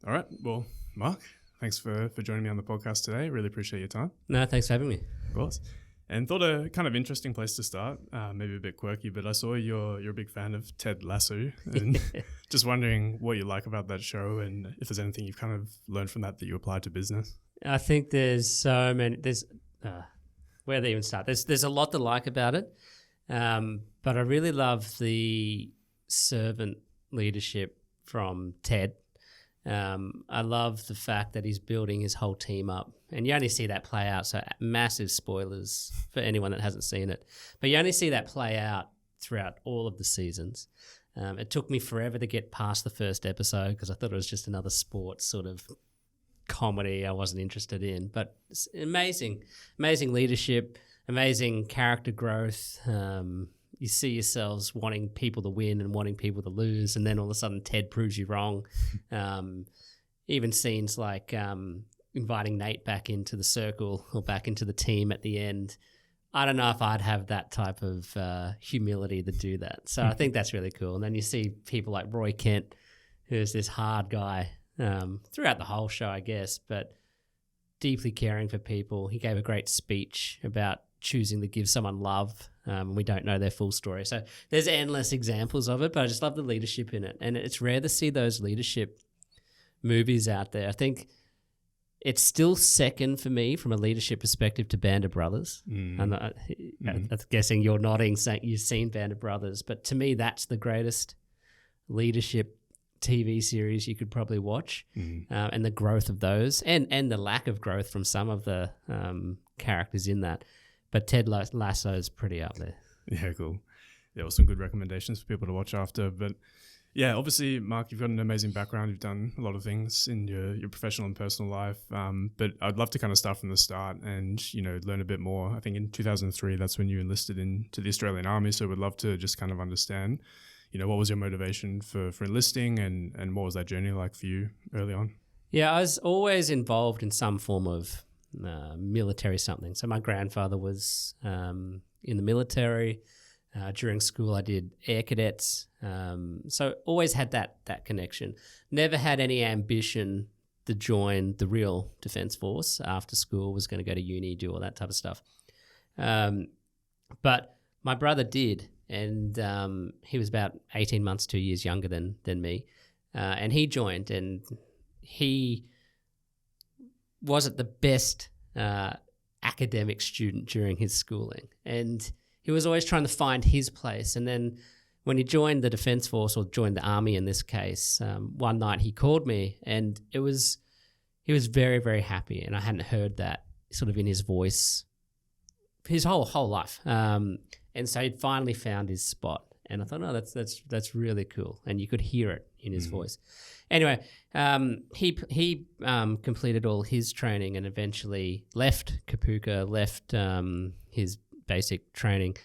All right. Well, Mark, thanks for joining me on the podcast today. Really appreciate your time. No, thanks for having me. Of course. And thought a kind of interesting place to start, maybe a bit quirky, but I saw you're a big fan of Ted Lasso, and just wondering what you like about that show and if there's anything you've kind of learned from that you apply to business. I think there's so many. Where do they even start? There's a lot to like about it, but I really love the servant leadership from Ted. I love the fact that he's building his whole team up, and you only see that play out. So massive spoilers for anyone that hasn't seen it, but you only see that play out throughout all of the seasons. It took me forever to get past the first episode because I thought it was just another sports sort of comedy I wasn't interested in, but it's amazing leadership, amazing character growth. You see yourselves wanting people to win and wanting people to lose, and then all of a sudden Ted proves you wrong. Even scenes like inviting Nate back into the circle or back into the team at the end. I don't know if I'd have that type of humility to do that. So I think that's really cool. And then you see people like Roy Kent, who's this hard guy throughout the whole show, I guess, but deeply caring for people. He gave a great speech about choosing to give someone love. We don't know their full story. So there's endless examples of it, but I just love the leadership in it. And it's rare to see those leadership movies out there. I think it's still second for me from a leadership perspective to Band of Brothers. I'm guessing you're nodding, saying you've seen Band of Brothers, but to me, that's the greatest leadership TV series you could probably watch, and the growth of those and the lack of growth from some of the characters in that. But Ted Lasso is pretty up there. Yeah, cool. There were some good recommendations for people to watch after. But yeah, obviously, Mark, you've got an amazing background. You've done a lot of things in your professional and personal life. But I'd love to kind of start from the start and, learn a bit more. I think in 2003, that's when you enlisted into the Australian Army. So we'd love to just kind of understand, what was your motivation for enlisting and what was that journey like for you early on? Yeah, I was always involved in some form of military something. So my grandfather was in the military. During school, I did air cadets. So always had that connection. Never had any ambition to join the real Defence Force after school. Was going to go to uni, do all that type of stuff. But my brother did. And he was about 18 months, 2 years younger than me. And he joined, and he wasn't the best academic student during his schooling. And he was always trying to find his place. And then when he joined the Defence Force, or joined the Army in this case, one night he called me, and he was very, very happy. And I hadn't heard that sort of in his voice his whole life. And so he'd finally found his spot, and I thought, no, that's really cool, and you could hear it in his voice. Anyway, he completed all his training and eventually left Kapuka, left his basic training,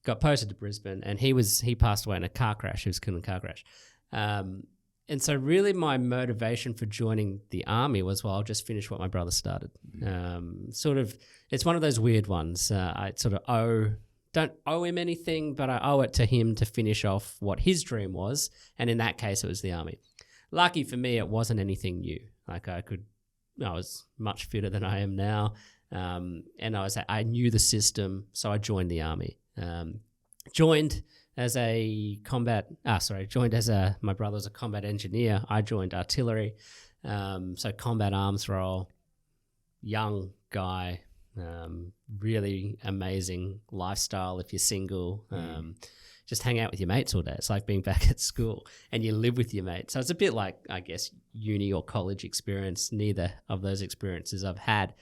got posted to Brisbane, and he passed away in a car crash. He was killed in a car crash. And so really my motivation for joining the Army was, well, I'll just finish what my brother started. It's one of those weird ones. I sort of don't owe him anything, but I owe it to him to finish off what his dream was. And in that case, it was the Army. Lucky for me, it wasn't anything new. Like I was much fitter than I am now. And I knew the system, so I joined the Army. Joined as my brother was a combat engineer. I joined artillery. So combat arms role, young guy, really amazing lifestyle if you're single. Just hang out with your mates all day. It's like being back at school, and you live with your mates. So it's a bit like, I guess, uni or college experience. Neither of those experiences I've had.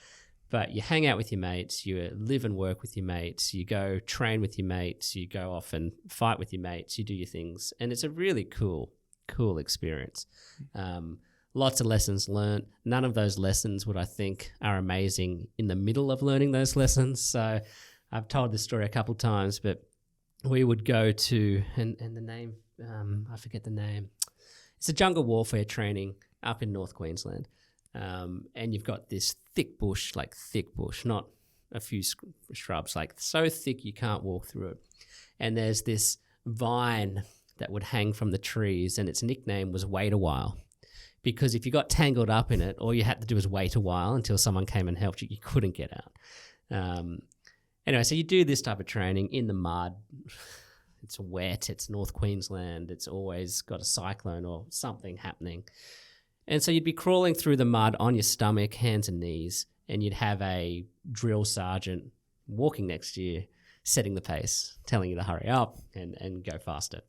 But you hang out with your mates, you live and work with your mates, you go train with your mates, you go off and fight with your mates, you do your things. And it's a really cool experience. Lots of lessons learned. None of those lessons would I think are amazing in the middle of learning those lessons. So I've told this story a couple of times, but we would go to, and the name, I forget the name. It's a jungle warfare training up in North Queensland. And you've got this thick bush, not a few shrubs, like so thick you can't walk through it. And there's this vine that would hang from the trees, and its nickname was Wait a While, because if you got tangled up in it, all you had to do was wait a while until someone came and helped you. You couldn't get out. Anyway, so you do this type of training in the mud. It's wet. It's North Queensland. It's always got a cyclone or something happening. And so you'd be crawling through the mud on your stomach, hands and knees, and you'd have a drill sergeant walking next to you, setting the pace, telling you to hurry up and go faster.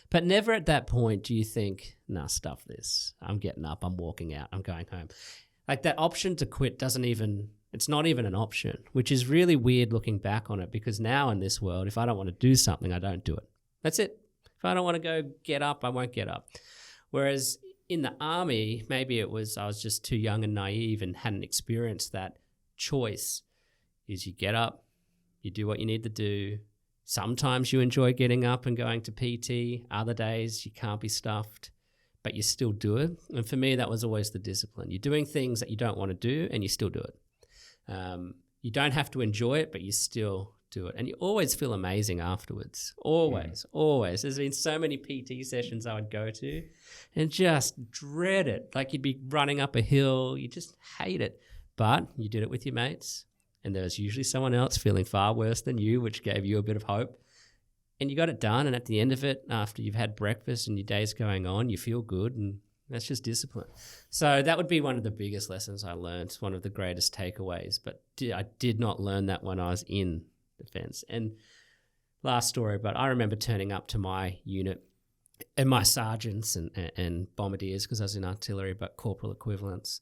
But never at that point do you think, nah, stuff this. I'm getting up. I'm walking out. I'm going home. Like that option to quit it's not even an option, which is really weird looking back on it, because now in this world, if I don't want to do something, I don't do it. That's it. If I don't want to go get up, I won't get up. Whereas in the army, maybe I was just too young and naive and hadn't experienced that choice. Is you get up, you do what you need to do. Sometimes you enjoy getting up and going to PT. Other days you can't be stuffed, but you still do it. And for me, that was always the discipline. You're doing things that you don't want to do and you still do it. You don't have to enjoy it, but you still do it. And you always feel amazing afterwards. Always. There's been so many PT sessions I would go to and just dread it. Like you'd be running up a hill. You just hate it. But you did it with your mates. And there was usually someone else feeling far worse than you, which gave you a bit of hope. And you got it done. And at the end of it, after you've had breakfast and your day's going on, you feel good. And that's just discipline. So that would be one of the biggest lessons I learned, one of the greatest takeaways. But I did not learn that when I was in defense. And last story, but I remember turning up to my unit and my sergeants and bombardiers, because I was in artillery, but corporal equivalents,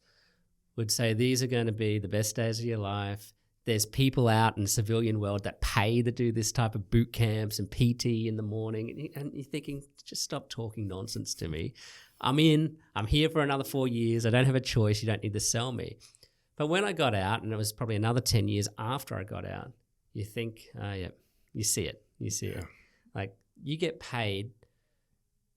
would say, these are going to be the best days of your life. There's people out in the civilian world that pay to do this type of boot camps and PT in the morning. And you're thinking, just stop talking nonsense to me. I'm here for another 4 years. I don't have a choice. You don't need to sell me. But when I got out, and it was probably another 10 years after I got out, you think, you see it. Like you get paid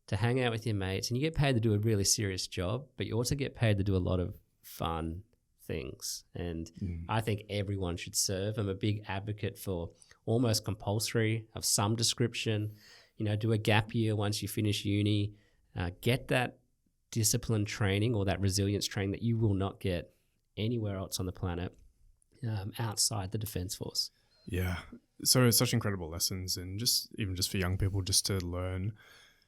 to hang out with your mates and you get paid to do a really serious job, but you also get paid to do a lot of fun things. And I think everyone should serve. I'm a big advocate for almost compulsory of some description, do a gap year once you finish uni, get that discipline training or that resilience training that you will not get anywhere else on the planet outside the Defence Force. Yeah. So it's such incredible lessons, and just for young people, just to learn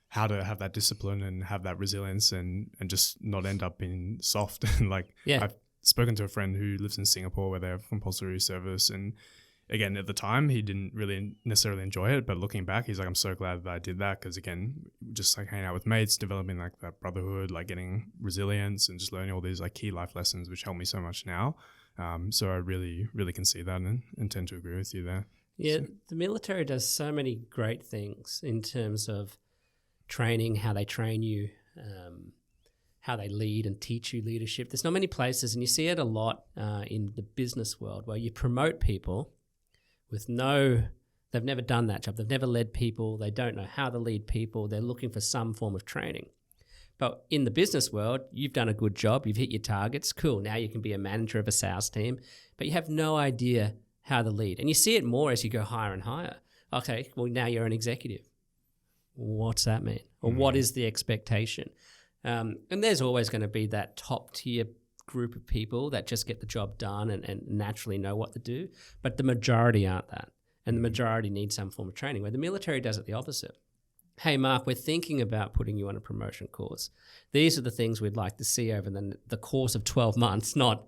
how to have that discipline and have that resilience and just not end up being soft. And I've spoken to a friend who lives in Singapore where they have compulsory service, and again, at the time, he didn't really necessarily enjoy it, but looking back, he's like, I'm so glad that I did that, because again, just like hanging out with mates, developing like that brotherhood, like getting resilience and just learning all these like key life lessons, which help me so much now. So I really, really can see that and tend to agree with you there. Yeah, the military does so many great things in terms of training, how they train you, how they lead and teach you leadership. There's not many places, and you see it a lot in the business world, where you promote people they've never done that job. They've never led people. They don't know how to lead people. They're looking for some form of training. But in the business world, you've done a good job. You've hit your targets. Cool. Now you can be a manager of a sales team, but you have no idea how to lead. And you see it more as you go higher and higher. Okay, well, now you're an executive. What's that mean? Or what is the expectation? And there's always going to be that top tier group of people that just get the job done and naturally know what to do. But the majority aren't that. And the majority need some form of training, where the military does it the opposite. Hey, Mark, we're thinking about putting you on a promotion course. These are the things we'd like to see over the course of 12 months, not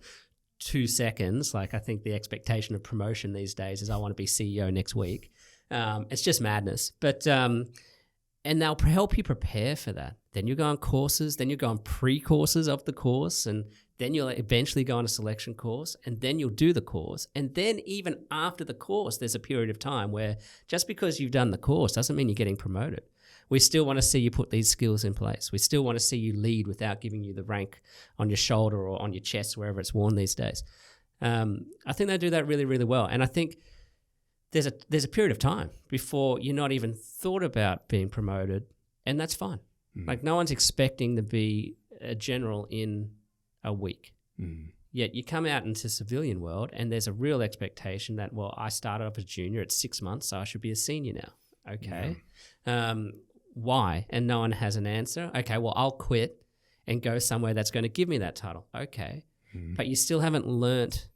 2 seconds. Like I think the expectation of promotion these days is I want to be CEO next week. It's just madness. But and they'll help you prepare for that. Then you go on courses, then you go on pre-courses of the course, and then you'll eventually go on a selection course, and then you'll do the course. And then even after the course, there's a period of time where just because you've done the course doesn't mean you're getting promoted. We still want to see you put these skills in place. We still want to see you lead without giving you the rank on your shoulder or on your chest, wherever it's worn these days. I think they do that really, really well. And I think there's a period of time before you're not even thought about being promoted, and that's fine. Like no one's expecting to be a general in a week. Yet you come out into civilian world and there's a real expectation that, well, I started off as junior at 6 months, so I should be a senior now. Okay. Why? And no one has an answer. Okay, well, I'll quit and go somewhere that's going to give me that title. Okay. But you still haven't learnt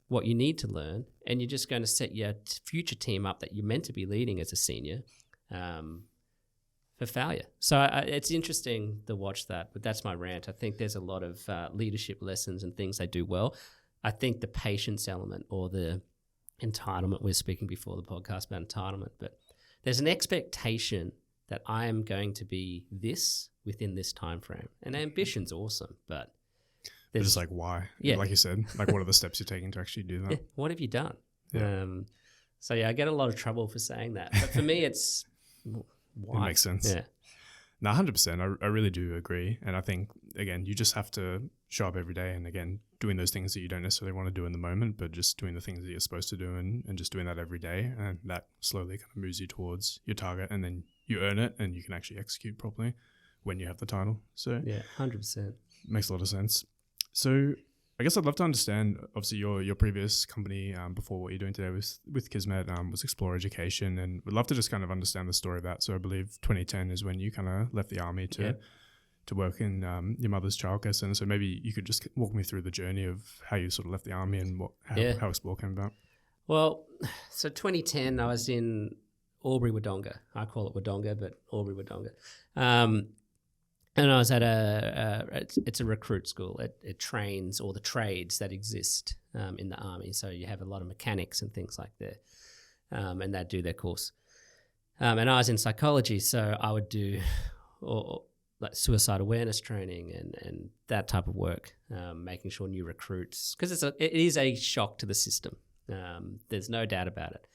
what you need to learn, and you're just going to set your future team up that you're meant to be leading as a senior for failure. So it's interesting to watch that, but that's my rant. I think there's a lot of leadership lessons and things they do well. I think the patience element or the entitlement, we were speaking before the podcast about entitlement, but there's an expectation that I am going to be this within this time frame. And ambition's awesome, but it's just like, why? Yeah. Like you said, like what are the steps you're taking to actually do that? Yeah. What have you done? Yeah. So yeah, I get a lot of trouble for saying that. But for me, it's why? It makes sense. Yeah. No, 100%. I really do agree. And I think, again, you just have to show up every day and, again, doing those things that you don't necessarily want to do in the moment, but just doing the things that you're supposed to do and just doing that every day. And that slowly kind of moves you towards your target, and then you earn it and you can actually execute properly when you have the title. So yeah, 100%. Makes a lot of sense. So I guess I'd love to understand, obviously, your previous company before what you're doing today with Kismet was Xplor Education, and we'd love to just kind of understand the story of that. So I believe 2010 is when you kind of left the army to work in your mother's childcare center. So maybe you could just walk me through the journey of how you sort of left the army and how Xplor came about. Well, so 2010, I was in Albury Wodonga. I call it Wodonga, but Albury Wodonga. And I was at it's a recruit school. It trains all the trades that exist in the army. So you have a lot of mechanics and things like that, and they do their course. And I was in psychology, so I would do like suicide awareness training and that type of work, making sure new recruits, because it is a shock to the system. There's no doubt about it.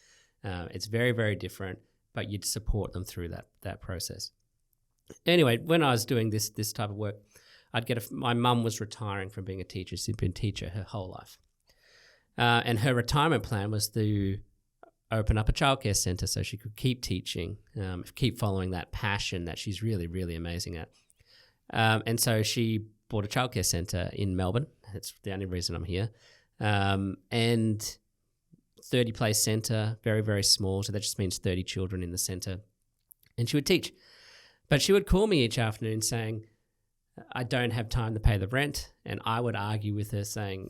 It's very, very different, but you'd support them through that process. Anyway, when I was doing this type of work, my mum was retiring from being a teacher. She'd been a teacher her whole life. And her retirement plan was to open up a childcare centre so she could keep teaching, keep following that passion that she's really, really amazing at. And so she bought a childcare centre in Melbourne. That's the only reason I'm here. And 30-place centre, very, very small. So that just means 30 children in the centre. And she would teach. But she would call me each afternoon saying, I don't have time to pay the rent. And I would argue with her saying,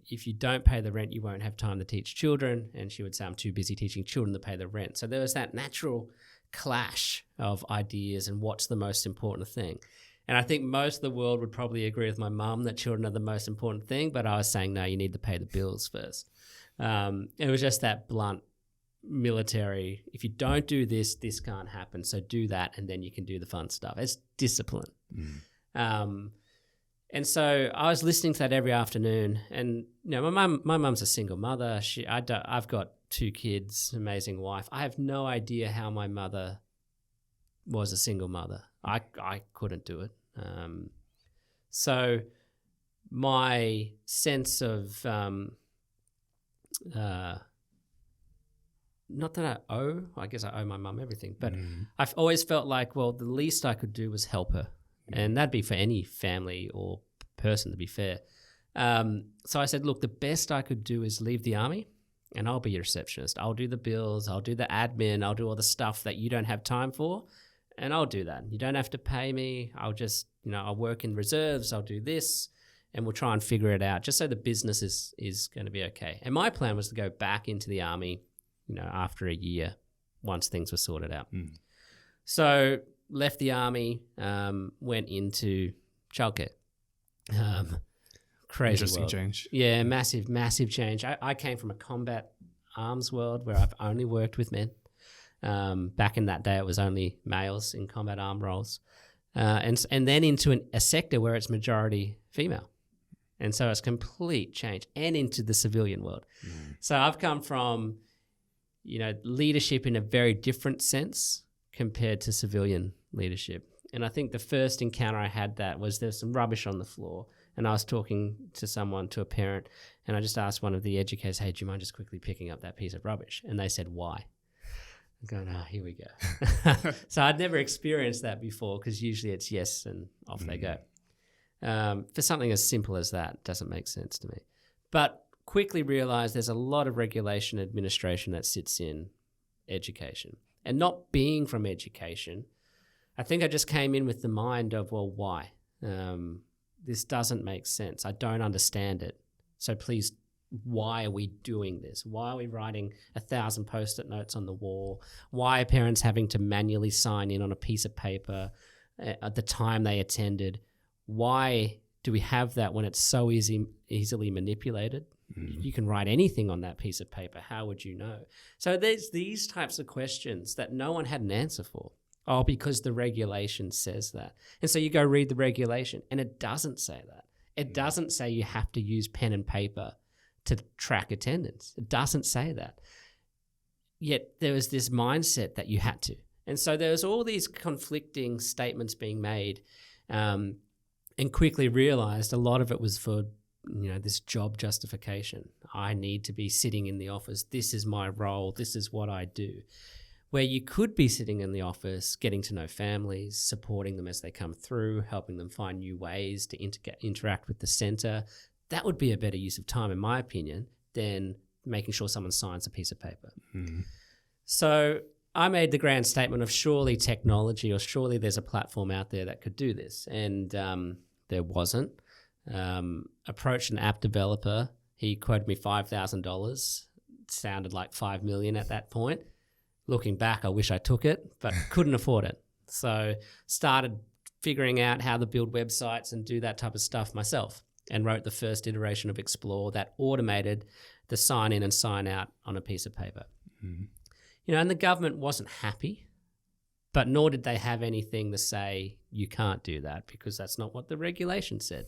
if you don't pay the rent, you won't have time to teach children. And she would say, I'm too busy teaching children to pay the rent. So there was that natural clash of ideas and what's the most important thing. And I think most of the world would probably agree with my mum that children are the most important thing. But I was saying, no, you need to pay the bills first. It was just that blunt military, if you don't do this can't happen, so do that and then you can do the fun stuff. It's discipline. And so I was listening to that every afternoon, and my mum's a single mother. I've got 2 kids, amazing wife. I have no idea how my mother was a single mother. I couldn't do it. So my sense of not that I guess I owe my mum everything, but I've always felt like, well, the least I could do was help her. And that'd be for any family or person, to be fair. So I said, look, the best I could do is leave the army and I'll be your receptionist. I'll do the bills, I'll do the admin, I'll do all the stuff that you don't have time for, and I'll do that. You don't have to pay me. I'll just, I'll work in reserves, I'll do this, and we'll try and figure it out just so the business is going to be okay. And my plan was to go back into the army after a year, once things were sorted out. So left the army, went into childcare. Crazy Interesting world. change. Yeah, massive change. I came from a combat arms world where I've only worked with men. Back in that day, it was only males in combat arm roles. And then into a sector where it's majority female. And so it's complete change, and into the civilian world. So I've come from leadership in a very different sense compared to civilian leadership. And I think the first encounter I had that was there's some rubbish on the floor, and I was talking to a parent, and I just asked one of the educators, hey, do you mind just quickly picking up that piece of rubbish? And they said, why? I'm going, here we go. So I'd never experienced that before, because usually it's yes and off they go. For something as simple as that, doesn't make sense to me. But quickly realized there's a lot of regulation and administration that sits in education. And not being from education, I think I just came in with the mind of, well, why? This doesn't make sense. I don't understand it. So please, why are we doing this? Why are we writing 1,000 Post-it notes on the wall? Why are parents having to manually sign in on a piece of paper at the time they attended? Why do we have that when it's so easily manipulated? You can write anything on that piece of paper. How would you know? So there's these types of questions that no one had an answer for. Oh, because the regulation says that. And so you go read the regulation and it doesn't say that. It doesn't say you have to use pen and paper to track attendance. It doesn't say that. Yet there was this mindset that you had to. And so there was all these conflicting statements being made, and quickly realized a lot of it was for this job justification. I need to be sitting in the office. This is my role. This is what I do. Where you could be sitting in the office, getting to know families, supporting them as they come through, helping them find new ways to interact with the centre. That would be a better use of time, in my opinion, than making sure someone signs a piece of paper. Mm-hmm. So I made the grand statement of surely technology, or surely there's a platform out there that could do this. And there wasn't. Approached an app developer. He quoted me $5,000. Sounded like $5 million at that point. Looking back, I wish I took it, but couldn't afford it. So started figuring out how to build websites and do that type of stuff myself, and wrote the first iteration of Xplor that automated the sign in and sign out on a piece of paper. Mm-hmm. And the government wasn't happy, but nor did they have anything to say, you can't do that, because that's not what the regulation said.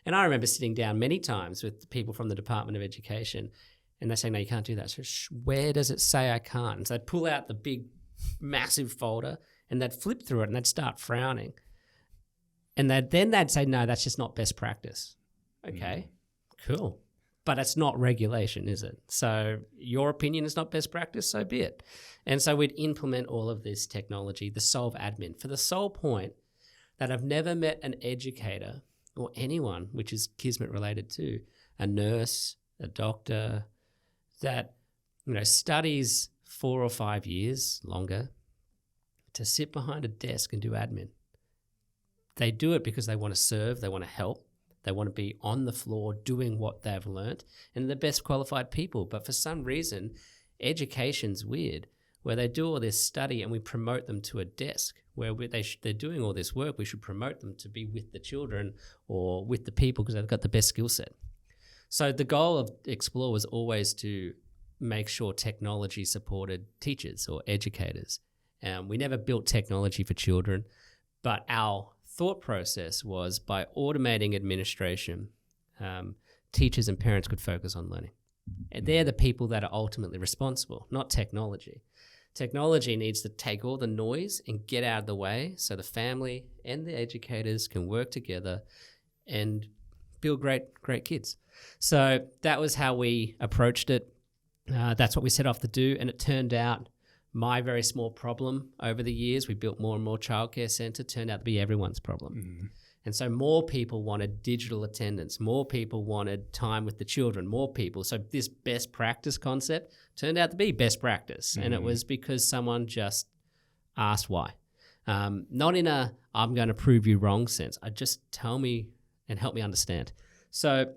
And I remember sitting down many times with people from the Department of Education, and they're saying, no, you can't do that. So where does it say I can't? And so they'd pull out the big, massive folder, and they'd flip through it, and they'd start frowning. And they'd say, no, that's just not best practice. Okay, cool. But it's not regulation, is it? So your opinion is not best practice, so be it. And so we'd implement all of this technology, the solve admin, for the sole point that I've never met an educator or anyone, which is Kismet related to, a nurse, a doctor, that studies 4 or 5 years longer to sit behind a desk and do admin. They do it because they want to serve, they want to help, they want to be on the floor doing what they've learnt, and they're the best qualified people. But for some reason, education's weird, where they do all this study and we promote them to a desk where they're doing all this work. We should promote them to be with the children or with the people because they've got the best skill set. So the goal of Xplor was always to make sure technology supported teachers or educators. We never built technology for children, but our thought process was by automating administration, teachers and parents could focus on learning. And they're the people that are ultimately responsible, not technology. Technology needs to take all the noise and get out of the way so the family and the educators can work together and build great kids. So that was how we approached it. That's what we set off to do. And it turned out my very small problem over the years, we built more and more childcare centre, turned out to be everyone's problem. Mm-hmm. And so more people wanted digital attendance, more people wanted time with the children, more people. So this best practice concept turned out to be best practice. Mm-hmm. And it was because someone just asked why. Not in a, I'm going to prove you wrong sense. Just tell me and help me understand. So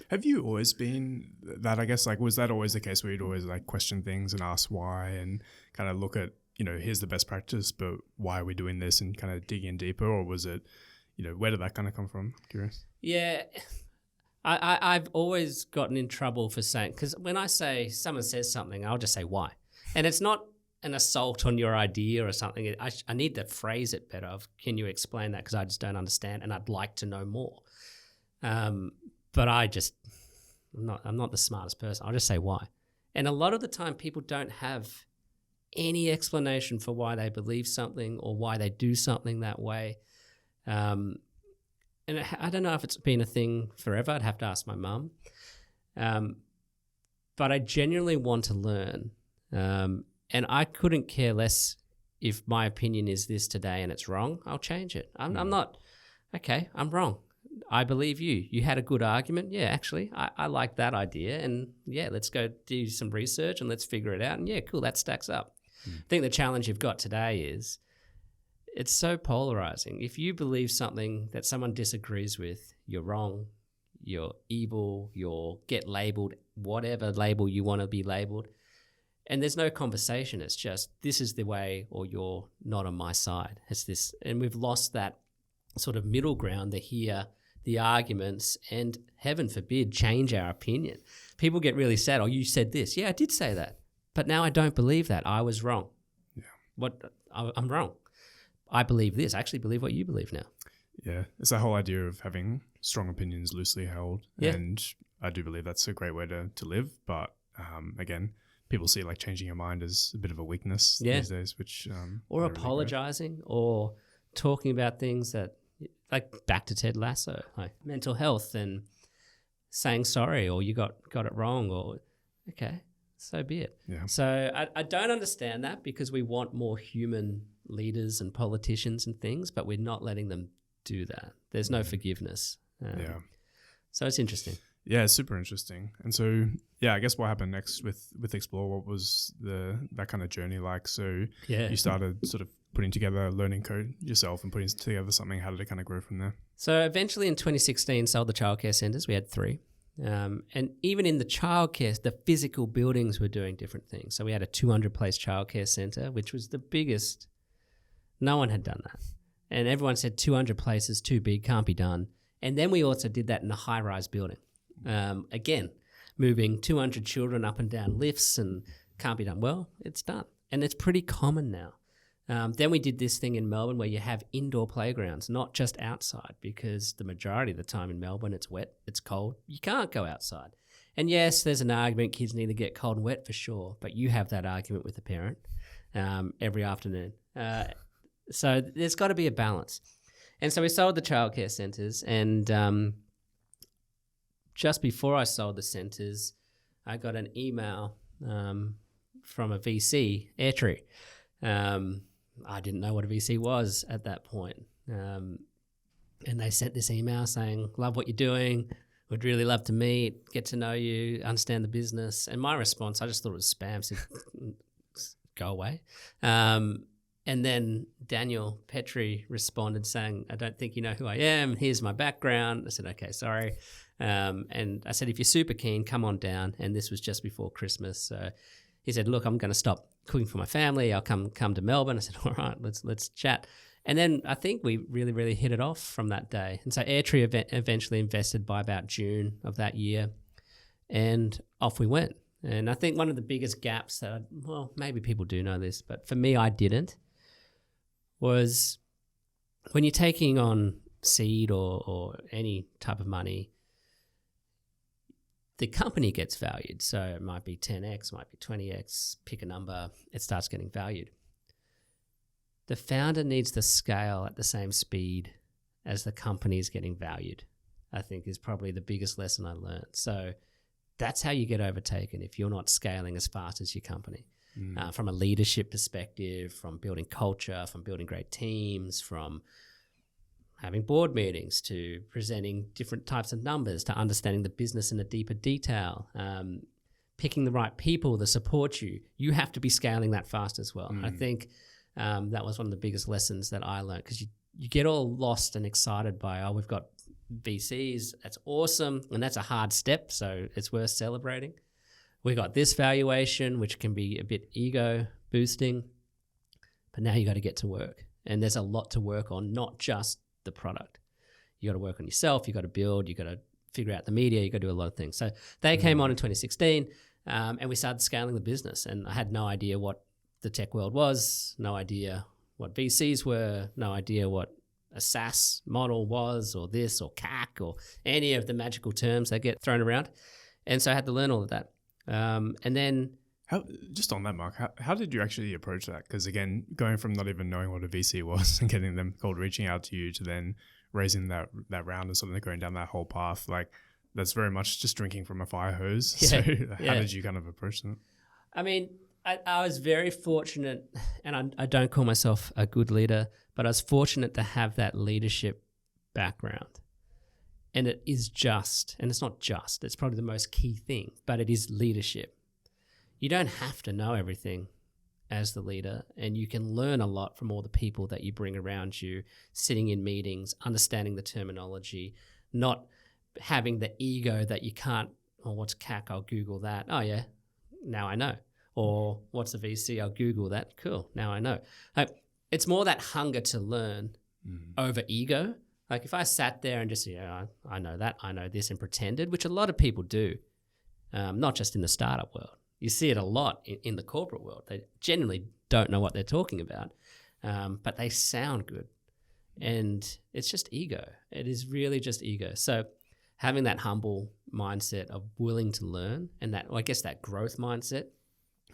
have you always been that, I guess, was that always the case where you'd always question things and ask why and kind of look at, here's the best practice, but why are we doing this, and kind of dig in deeper? Or was it, where did that kind of come from? Curious. Yeah, I've always gotten in trouble for saying, because when I say someone says something, I'll just say why. And it's not an assault on your idea or something. I need to phrase it better. Can you explain that? Because I just don't understand and I'd like to know more. But I'm not the smartest person. I'll just say why. And a lot of the time people don't have any explanation for why they believe something or why they do something that way. And I don't know if it's been a thing forever. I'd have to ask my mum. But I genuinely want to learn. And I couldn't care less if my opinion is this today and it's wrong. I'll change it. I'm not, okay, I'm wrong. I believe you. You had a good argument. Yeah, actually, I like that idea. And yeah, let's go do some research and let's figure it out. And yeah, cool, that stacks up. I think the challenge you've got today is it's so polarizing. If you believe something that someone disagrees with, you're wrong, you're evil, you'll get labeled whatever label you want to be labeled. And there's no conversation. It's just, this is the way, or you're not on my side. It's this, and we've lost that sort of middle ground to hear the arguments and, heaven forbid, change our opinion. People get really sad. Oh, you said this. Yeah, I did say that. But now I don't believe that. I was wrong. Yeah. I'm wrong. I believe this. I actually believe what you believe now. Yeah. It's that whole idea of having strong opinions loosely held. Yeah. And I do believe that's a great way to live. But again, people see like changing your mind as a bit of a weakness these days, which or apologizing really or talking about things that, like back to Ted Lasso, like mental health and saying sorry, or you got it wrong, or okay, so be it. Yeah. So I don't understand that, because we want more human leaders and politicians and things, but we're not letting them do that. There's no forgiveness. So it's interesting. Yeah, it's super interesting. And so, yeah, I guess what happened next with Xplor, what was that kind of journey like? So you started sort of putting together learning code yourself and putting together something. How did it kind of grow from there? So eventually in 2016, sold the childcare centres. We had 3. And even in the childcare, the physical buildings were doing different things. So we had a 200-place childcare centre, which was the biggest. No one had done that. And everyone said 200 places, too big, can't be done. And then we also did that in a high-rise building. Again, moving 200 children up and down lifts and can't be done. Well, it's done. And it's pretty common now. Then we did this thing in Melbourne where you have indoor playgrounds, not just outside, because the majority of the time in Melbourne it's wet, it's cold, you can't go outside. And yes, there's an argument, kids need to get cold and wet for sure, but you have that argument with a parent every afternoon. So there's got to be a balance. And so we sold the childcare centres, and just before I sold the centres, I got an email from a VC, AirTree. I didn't know what a VC was at that point. And they sent this email saying, love what you're doing, would really love to meet, get to know you, understand the business. And my response, I just thought it was spam, said, go away. And then Daniel Petrie responded saying, I don't think you know who I am. Here's my background. I said, okay, sorry. And I said, if you're super keen, come on down. And this was just before Christmas. So he said, look, I'm going to stop cooking for my family. I'll come to Melbourne. I said, all right, let's chat. And then I think we really, really hit it off from that day. And so AirTree eventually invested by about June of that year. And off we went. And I think one of the biggest gaps that, maybe people do know this, but for me, I didn't, was when you're taking on seed or any type of money, the company gets valued. So it might be 10x, might be 20x, pick a number, it starts getting valued. The founder needs to scale at the same speed as the company is getting valued, I think is probably the biggest lesson I learned. So that's how you get overtaken if you're not scaling as fast as your company. From a leadership perspective, from building culture, from building great teams, from having board meetings to presenting different types of numbers, to understanding the business in a deeper detail, picking the right people to support you. You have to be scaling that fast as well. I think that was one of the biggest lessons that I learned, because you get all lost and excited by, we've got VCs, that's awesome, and that's a hard step, so it's worth celebrating. We got this valuation, which can be a bit ego boosting, but now you got to get to work. And there's a lot to work on, not just the product. You got to work on yourself, you got to build, you got to figure out the media, you got to do a lot of things. So they came on in 2016 and we started scaling the business, and I had no idea what the tech world was, no idea what VCs were, no idea what a SaaS model was, or this, or CAC, or any of the magical terms that get thrown around. And so I had to learn all of that. And then... Just on that, Mark, how did you actually approach that? Because again, going from not even knowing what a VC was and getting them called, reaching out to you, to then raising that round and sort of going down that whole path, like that's very much just drinking from a fire hose. Yeah, so how did you kind of approach that? I mean, I was very fortunate, and I don't call myself a good leader, but I was fortunate to have that leadership background. And it is just, and it's not just, it's probably the most key thing, but it is leadership. You don't have to know everything as the leader, and you can learn a lot from all the people that you bring around you, sitting in meetings, understanding the terminology, not having the ego that you can't, oh, what's CAC? I'll Google that. Oh, yeah, now I know. Or what's a VC? I'll Google that. Cool, now I know. It's more that hunger to learn over ego. Like if I sat there and just, I know that, I know this, and pretended, which a lot of people do, not just in the startup world. You see it a lot in the corporate world. They generally don't know what they're talking about, but they sound good. And it's just ego. It is really just ego. So having that humble mindset of willing to learn, and that, well, I guess that growth mindset.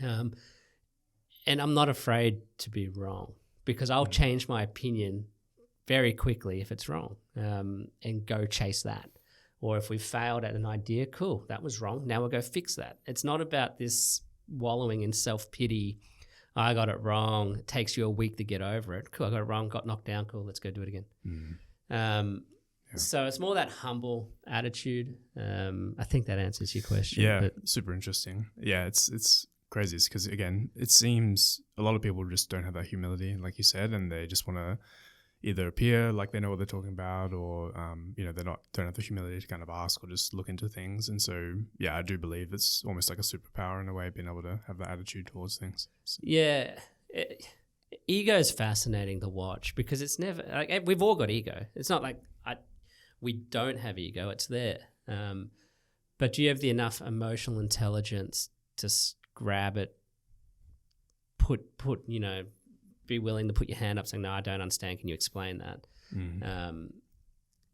And I'm not afraid to be wrong, because I'll change my opinion very quickly if it's wrong, and go chase that. Or if we failed at an idea, cool, that was wrong. Now we'll go fix that. It's not about this wallowing in self-pity. I got it wrong. It takes you a week to get over it. Cool, I got it wrong, got knocked down. Cool, let's go do it again. So it's more that humble attitude. I think that answers your question. Yeah, super interesting. Yeah, it's crazy because, again, it seems a lot of people just don't have that humility, like you said, and they just want to either appear like they know what they're talking about, or don't have the humility to kind of ask or just look into things. And so, yeah, I do believe it's almost like a superpower in a way, being able to have that attitude towards things. So. Yeah, ego is fascinating to watch, because it's never like, we've all got ego. It's not like we don't have ego; it's there. But do you have the enough emotional intelligence to grab it, be willing to put your hand up saying, no, I don't understand, can you explain that?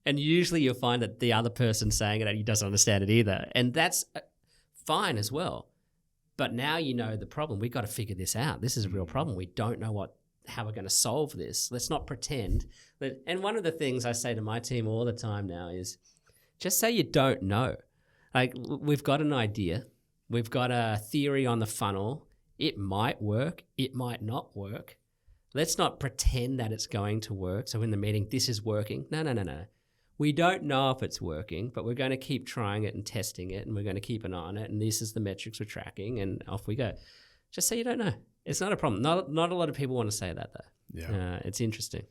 And usually you'll find that the other person saying it, he doesn't understand it either. And that's fine as well. But now you know the problem. We've got to figure this out. This is a real problem. We don't know how we're going to solve this. Let's not pretend. And one of the things I say to my team all the time now is just say you don't know. Like, we've got an idea. We've got a theory on the funnel. It might work. It might not work. Let's not pretend that it's going to work. So in the meeting, this is working. No. We don't know if it's working, but we're going to keep trying it and testing it, and we're going to keep an eye on it, and this is the metrics we're tracking, and off we go. Just say you don't know. It's not a problem. Not a lot of people want to say that, though. Yeah. It's interesting.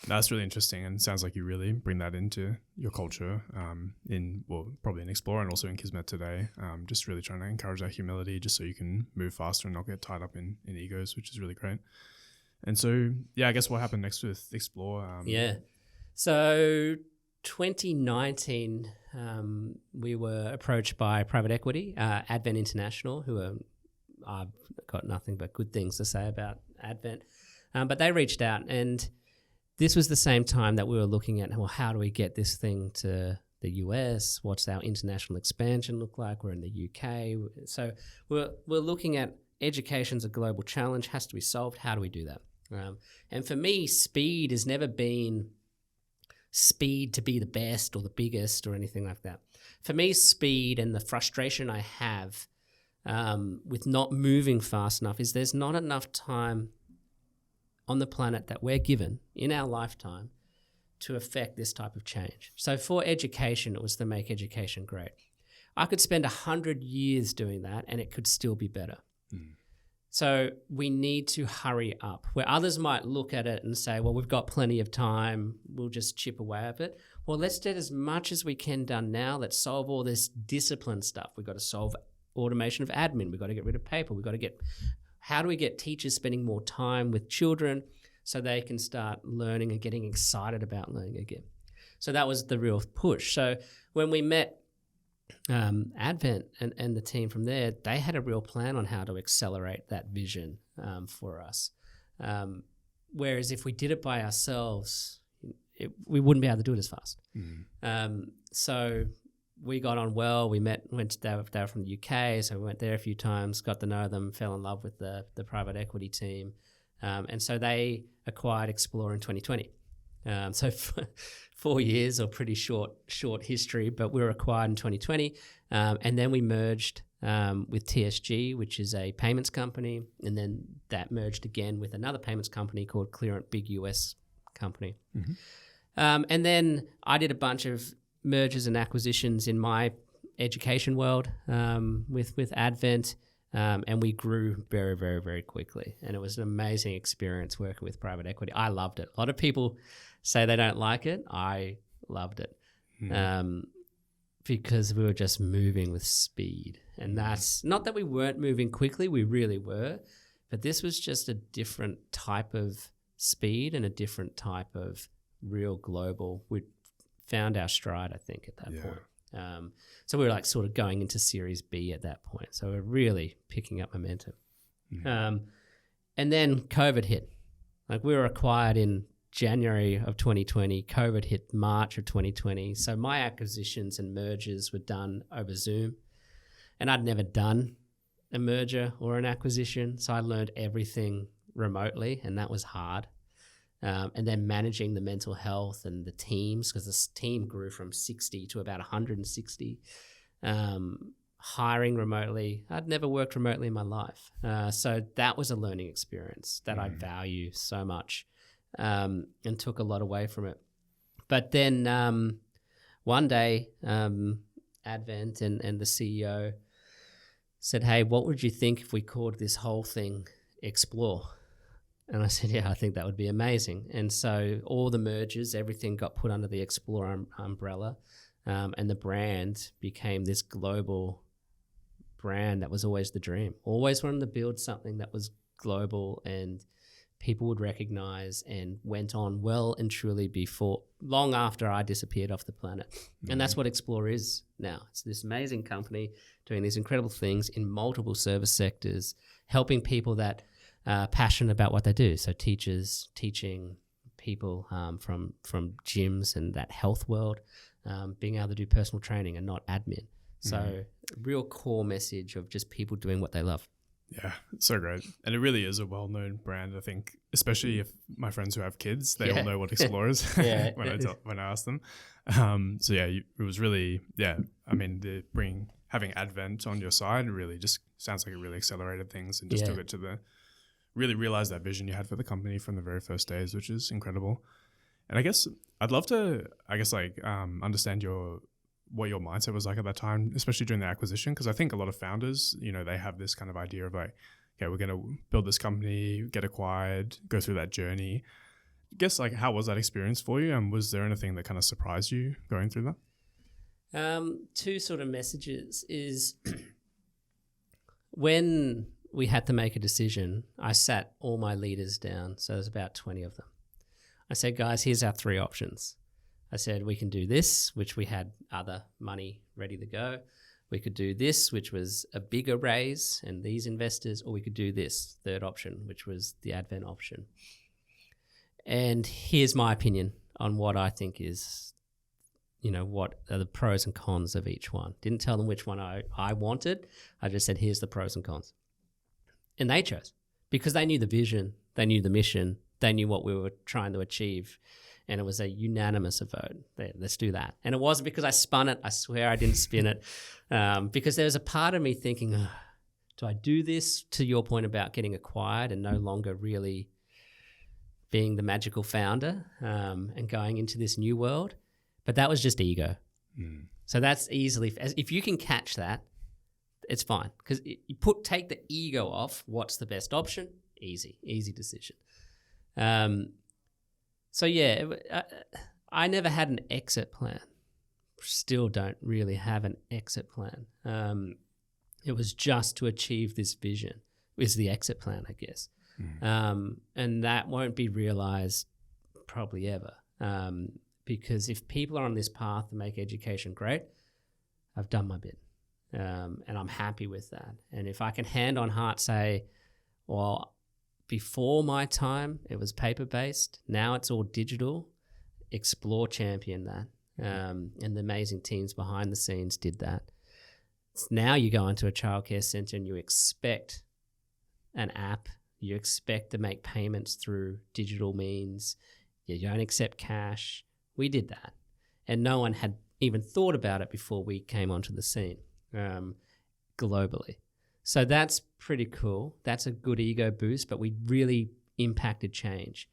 That's really interesting, and it sounds like you really bring that into your culture probably in Xplor and also in Kismet today, just really trying to encourage that humility just so you can move faster and not get tied up in egos, which is really great. And so, yeah, I guess what happened next with Xplor? So 2019, we were approached by private equity, Advent International, who I've got nothing but good things to say about Advent. But they reached out, and this was the same time that we were looking at, well, how do we get this thing to the US? What's our international expansion look like? We're in the UK. So we're looking at education's a global challenge, has to be solved. How do we do that? And for me, speed has never been speed to be the best or the biggest or anything like that. For me, speed and the frustration I have with not moving fast enough is there's not enough time on the planet that we're given in our lifetime to affect this type of change. So for education, it was to make education great. I could spend 100 years doing that and it could still be better. So we need to hurry up. Where others might look at it and say, well, we've got plenty of time, we'll just chip away at it. Well, let's get as much as we can done now. Let's solve all this discipline stuff. We've got to solve automation of admin. We've got to get rid of paper. We've got to how do we get teachers spending more time with children so they can start learning and getting excited about learning again? So that was the real push. So when we met Advent and the team from there, they had a real plan on how to accelerate that vision for us. Whereas if we did it by ourselves, we wouldn't be able to do it as fast. So we got on well. We met, they were from the UK, so we went there a few times, got to know them, fell in love with the private equity team. And so they acquired Xplor in 2020. So 4 years, or pretty short history, but we were acquired in 2020. And then we merged with TSG, which is a payments company. And then that merged again with another payments company called Clearant, big US company. And then I did a bunch of mergers and acquisitions in my education world with Advent. And we grew very, very, very quickly. And it was an amazing experience working with private equity. I loved it. A lot of people say they don't like it. I loved it. Because we were just moving with speed. And that's not that we weren't moving quickly, we really were, but this was just a different type of speed and a different type of real global. We found our stride, I think, at that point. So we were like sort of going into Series B at that point. So we're really picking up momentum. And then COVID hit. Like we were acquired in January of 2020, COVID hit March of 2020. So my acquisitions and mergers were done over Zoom. And I'd never done a merger or an acquisition. So I learned everything remotely, and that was hard. And then managing the mental health and the teams, because this team grew from 60 to about 160. Hiring remotely. I'd never worked remotely in my life. So that was a learning experience that I value so much. And took a lot away from it. But then one day, Advent and the CEO said, hey, what would you think if we called this whole thing Xplor? And I said, yeah, I think that would be amazing. And so all the mergers, everything got put under the Xplor umbrella, and the brand became this global brand that was always the dream. Always wanted to build something that was global and people would recognize, and went on well and truly long after I disappeared off the planet. And that's what Xplor is now. It's this amazing company doing these incredible things in multiple service sectors, helping people that are passionate about what they do. So teachers, teaching people from gyms and that health world, being able to do personal training and not admin. So real core message of just people doing what they love. Yeah, it's so great. And it really is a well-known brand, I think, especially if my friends who have kids, they all know what Xplor is when I ask them. So yeah, it was really, I mean, having Advent on your side really just sounds like it really accelerated things and just took it to really realize that vision you had for the company from the very first days, which is incredible. And I guess I'd love to, understand what your mindset was like at that time, especially during the acquisition, because I think a lot of founders, they have this kind of idea of like, okay, we're going to build this company, get acquired, go through that journey. I guess like, how was that experience for you? And was there anything that kind of surprised you going through that? Two sort of messages is when we had to make a decision, I sat all my leaders down. So there's about 20 of them. I said, guys, here's our three options. I said, we can do this, which we had other money ready to go. We could do this, which was a bigger raise and these investors, or we could do this third option, which was the Advent option. And here's my opinion on what I think is, what are the pros and cons of each one. Didn't tell them which one I wanted. I just said, here's the pros and cons. And they chose because they knew the vision, they knew the mission, they knew what we were trying to achieve. And it was a unanimous vote. Let's do that. And it wasn't because I spun it. I swear I didn't spin it. Because there was a part of me thinking, do I do this, to your point about getting acquired and no longer really being the magical founder and going into this new world? But that was just ego. So that's easily, if you can catch that, it's fine. Because you take the ego off, what's the best option? Easy decision. So yeah, I never had an exit plan. Still don't really have an exit plan. It was just to achieve this vision is the exit plan, I guess. And that won't be realized probably ever. Because if people are on this path to make education great, I've done my bit. And I'm happy with that. And if I can hand on heart say, well, before my time, it was paper-based. Now it's all digital. Xplor championed that. And the amazing teams behind the scenes did that. Now you go into a childcare center and you expect an app. You expect to make payments through digital means. You don't accept cash. We did that. And no one had even thought about it before we came onto the scene globally. So that's pretty cool. That's a good ego boost, but we really impacted change.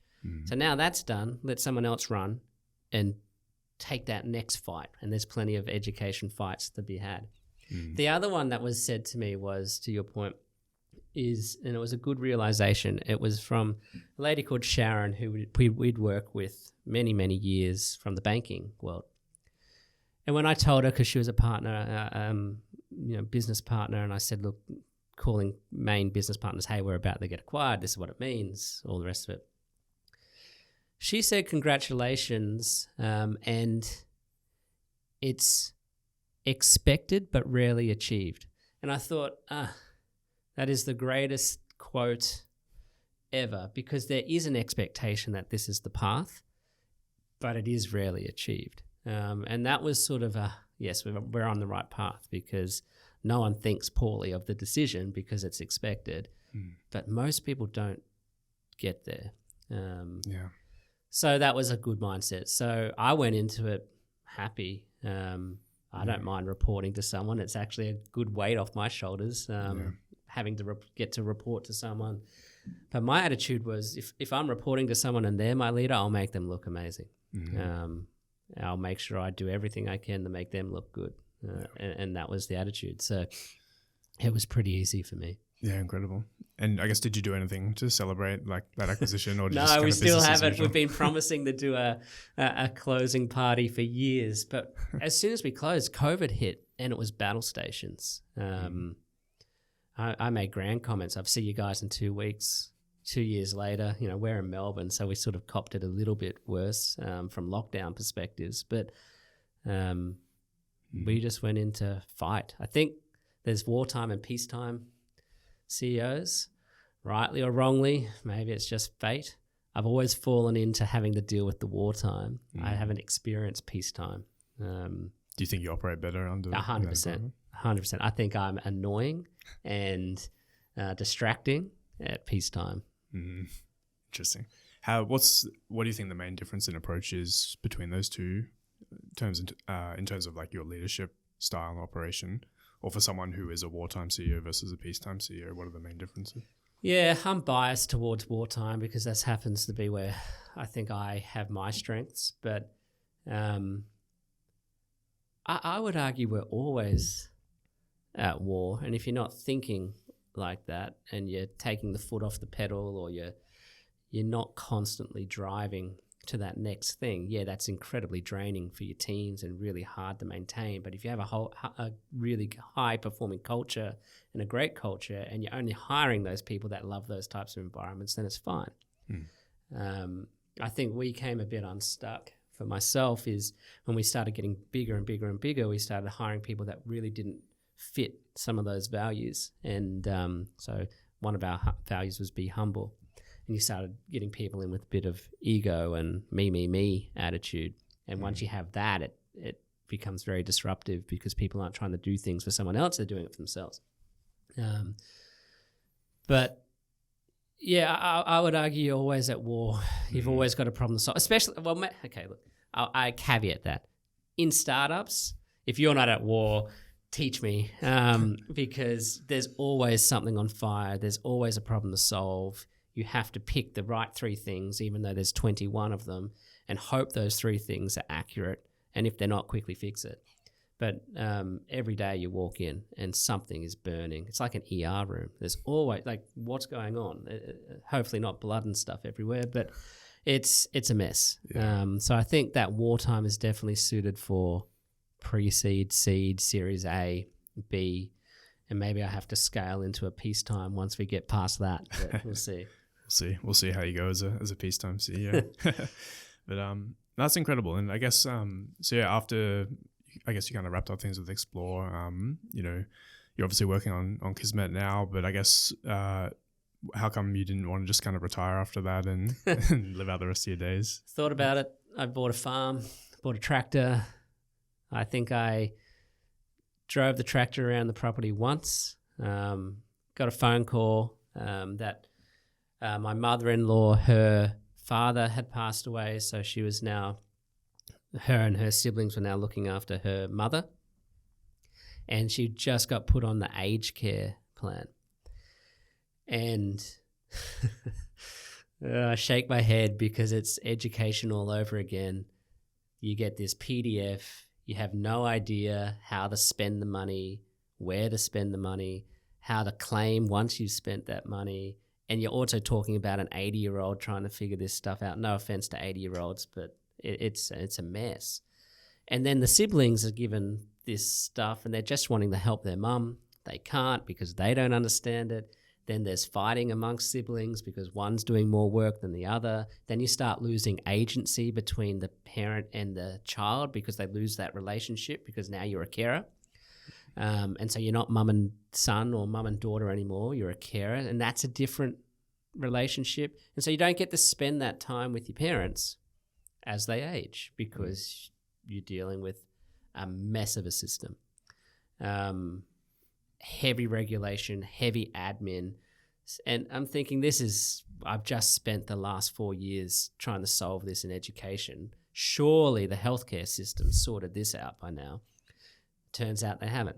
So now that's done. Let someone else run and take that next fight. And there's plenty of education fights to be had. The other one that was said to me was, to your point, is, and it was a good realization, it was from a lady called Sharon who we'd worked with many, many years from the banking world. And when I told her, because she was a partner, business partner, and I said, look, calling main business partners, hey, we're about to get acquired, this is what it means, all the rest of it. She said, congratulations, and it's expected but rarely achieved. And I thought, that is the greatest quote ever, because there is an expectation that this is the path, but it is rarely achieved. And that was sort of yes, we're on the right path, because no one thinks poorly of the decision because it's expected, but most people don't get there. So that was a good mindset. So I went into it happy. I don't mind reporting to someone. It's actually a good weight off my shoulders, having to get to report to someone. But my attitude was, if I'm reporting to someone and they're my leader, I'll make them look amazing. I'll make sure I do everything I can to make them look good. And that was the attitude. So it was pretty easy for me. Yeah, incredible. And I guess, did you do anything to celebrate like that acquisition, or no, we still haven't. We've been promising to do a closing party for years, but as soon as we closed, COVID hit, and it was battle stations. I made grand comments. I'll see you guys in 2 weeks. 2 years later, we're in Melbourne, so we sort of copped it a little bit worse from lockdown perspectives, but we just went into fight. I think there's wartime and peacetime CEOs, rightly or wrongly. Maybe it's just fate. I've always fallen into having to deal with the wartime. I haven't experienced peacetime. Do you think you operate better under 100%? 100%. I think I'm annoying and distracting at peacetime. Interesting. What do you think the main difference in approach is between those two in terms of like your leadership style and operation, or for someone who is a wartime CEO versus a peacetime CEO? What are the main differences? Yeah, I'm biased towards wartime because that happens to be where I think I have my strengths. But I would argue we're always at war. And if you're not thinking like that and you're taking the foot off the pedal, or you're not constantly driving to that next thing, that's incredibly draining for your teams and really hard to maintain. But if you have a really high performing culture and a great culture, and you're only hiring those people that love those types of environments, then it's fine. I think we came a bit unstuck. For myself, is when we started getting bigger and bigger and bigger, we started hiring people that really didn't fit some of those values. And so one of our values was be humble. And you started getting people in with a bit of ego and me attitude. And once you have that, it becomes very disruptive, because people aren't trying to do things for someone else, they're doing it for themselves. But yeah, I would argue you're always at war. You've always got a problem to solve, especially, okay, look, I caveat that. In startups, if you're not at war, teach me, because there's always something on fire. There's always a problem to solve. You have to pick the right 3 things, even though there's 21 of them, and hope those 3 things are accurate. And if they're not, quickly fix it. But every day you walk in and something is burning. It's like an ER room. There's always, like, what's going on? Hopefully not blood and stuff everywhere, but it's a mess. So I think that wartime is definitely suited for pre-seed, seed, Series A, B, and maybe I have to scale into a peacetime once we get past that. But we'll see. We'll see how you go as a peacetime CEO. But that's incredible. And I guess after, I guess you kind of wrapped up things with Xplor. You're obviously working on Kismet now, but I guess how come you didn't want to just kind of retire after that and live out the rest of your days? Thought about it. I bought a farm, bought a tractor. I think I drove the tractor around the property once. Got a phone call that my mother-in-law, her father had passed away, so she was now, her and her siblings were now looking after her mother, and she just got put on the aged care plan. And I shake my head because it's education all over again. You get this PDF, you have no idea how to spend the money, where to spend the money, how to claim once you've spent that money. And you're also talking about an 80-year-old trying to figure this stuff out. No offense to 80-year-olds, but it's a mess. And then the siblings are given this stuff and they're just wanting to help their mum. They can't because they don't understand it. Then there's fighting amongst siblings because one's doing more work than the other. Then you start losing agency between the parent and the child because they lose that relationship because now you're a carer. And so you're not mum and son or mum and daughter anymore. You're a carer, and that's a different relationship. And so you don't get to spend that time with your parents as they age because you're dealing with a mess of a system. Heavy regulation, heavy admin. And I'm thinking I've just spent the last 4 years trying to solve this in education. Surely the healthcare system sorted this out by now. Turns out they haven't.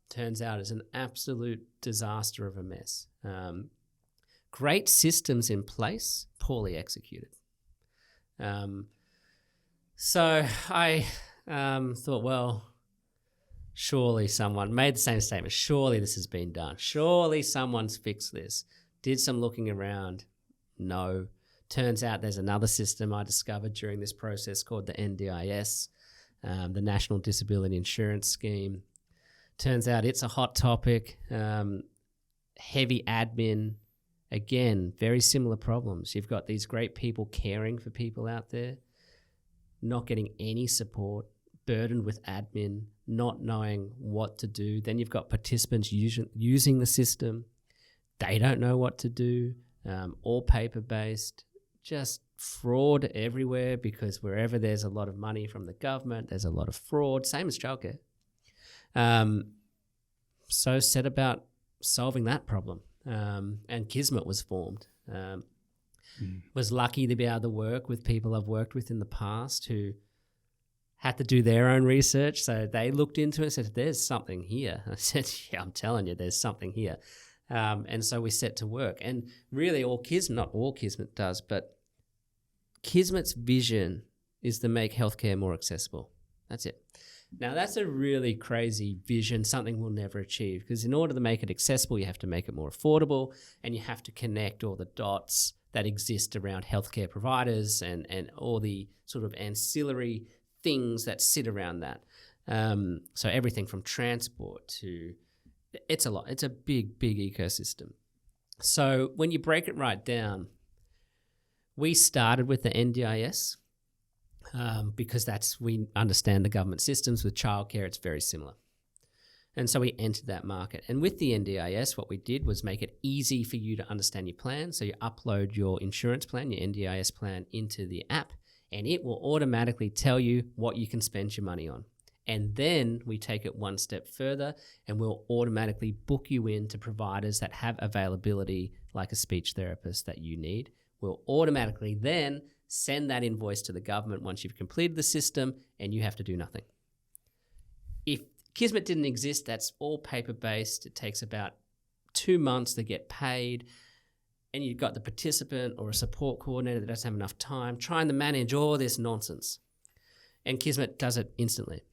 Turns out it's an absolute disaster of a mess. Great systems in place, poorly executed. So I thought, well, surely someone made the same statement. Surely this has been done. Surely someone's fixed this. Did some looking around. No. Turns out there's another system I discovered during this process called the NDIS, the National Disability Insurance Scheme. Turns out it's a hot topic. Heavy admin. Again, very similar problems. You've got these great people caring for people out there, not getting any support, burdened with admin, not knowing what to do. Then you've got participants using the system. They don't know what to do, all paper-based, just fraud everywhere because wherever there's a lot of money from the government, there's a lot of fraud, same as childcare. So set about solving that problem. And Kismet was formed. Was lucky to be able to work with people I've worked with in the past who had to do their own research. So they looked into it and said, there's something here. I said, yeah, I'm telling you, there's something here. And so we set to work. And really not all Kismet does, but Kismet's vision is to make healthcare more accessible. That's it. Now, that's a really crazy vision, something we'll never achieve, because in order to make it accessible, you have to make it more affordable and you have to connect all the dots that exist around healthcare providers and all the sort of ancillary things that sit around that. So everything from transport to, it's a lot. It's a big, big ecosystem. So when you break it right down, we started with the NDIS. Because we understand the government systems. With childcare, it's very similar. And so we entered that market. And with the NDIS, what we did was make it easy for you to understand your plan. So you upload your insurance plan, your NDIS plan, into the app, and it will automatically tell you what you can spend your money on. And then we take it one step further and we'll automatically book you into providers that have availability, like a speech therapist that you need. We'll automatically then send that invoice to the government once you've completed the system and you have to do nothing. If Kismet didn't exist, that's all paper-based. It takes about 2 months to get paid, and you've got the participant or a support coordinator that doesn't have enough time trying to manage all this nonsense. And Kismet does it instantly.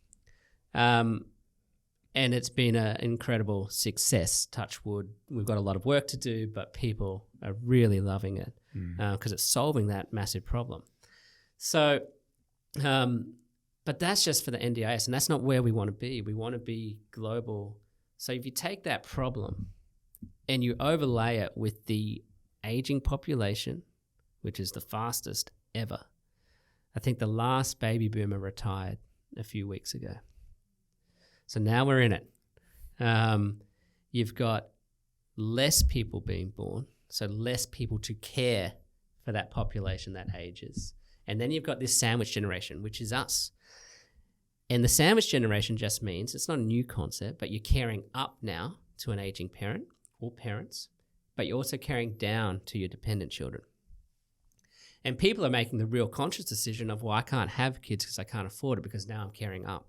And it's been an incredible success, touch wood. We've got a lot of work to do, but people are really loving it because it's solving that massive problem. So, but that's just for the NDIS, and that's not where we want to be. We want to be global. So if you take that problem and you overlay it with the aging population, which is the fastest ever. I think the last baby boomer retired a few weeks ago. So now we're in it. You've got less people being born, so less people to care for that population that ages. And then you've got this sandwich generation, which is us. And the sandwich generation just means, it's not a new concept, but you're carrying up now to an aging parent or parents, but you're also carrying down to your dependent children. And people are making the real conscious decision of, well, I can't have kids because I can't afford it because now I'm carrying up.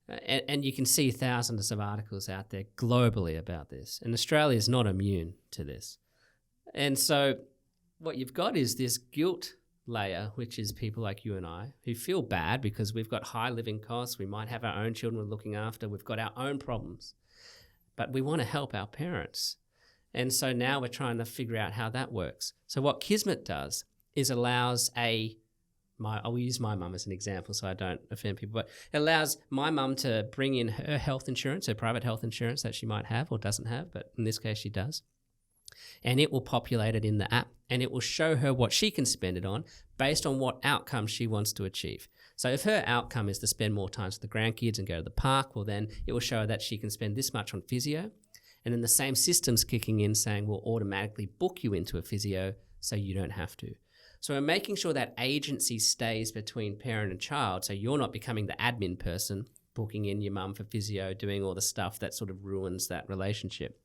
And you can see thousands of articles out there globally about this. And Australia is not immune to this. And so what you've got is this guilt layer, which is people like you and I who feel bad because we've got high living costs. We might have our own children we're looking after. We've got our own problems. but we want to help our parents. And so now we're trying to figure out how that works. So what Kismet does is allows I'll use my mum as an example so I don't offend people, but it allows my mum to bring in her health insurance, her private health insurance that she might have or doesn't have, but in this case she does. And it will populate it in the app, and it will show her what she can spend it on based on what outcome she wants to achieve. So if her outcome is to spend more time with the grandkids and go to the park, well then it will show her that she can spend this much on physio. And then the same system's kicking in saying we'll automatically book you into a physio so you don't have to. So we're making sure that agency stays between parent and child, so you're not becoming the admin person, booking in your mum for physio, doing all the stuff that sort of ruins that relationship.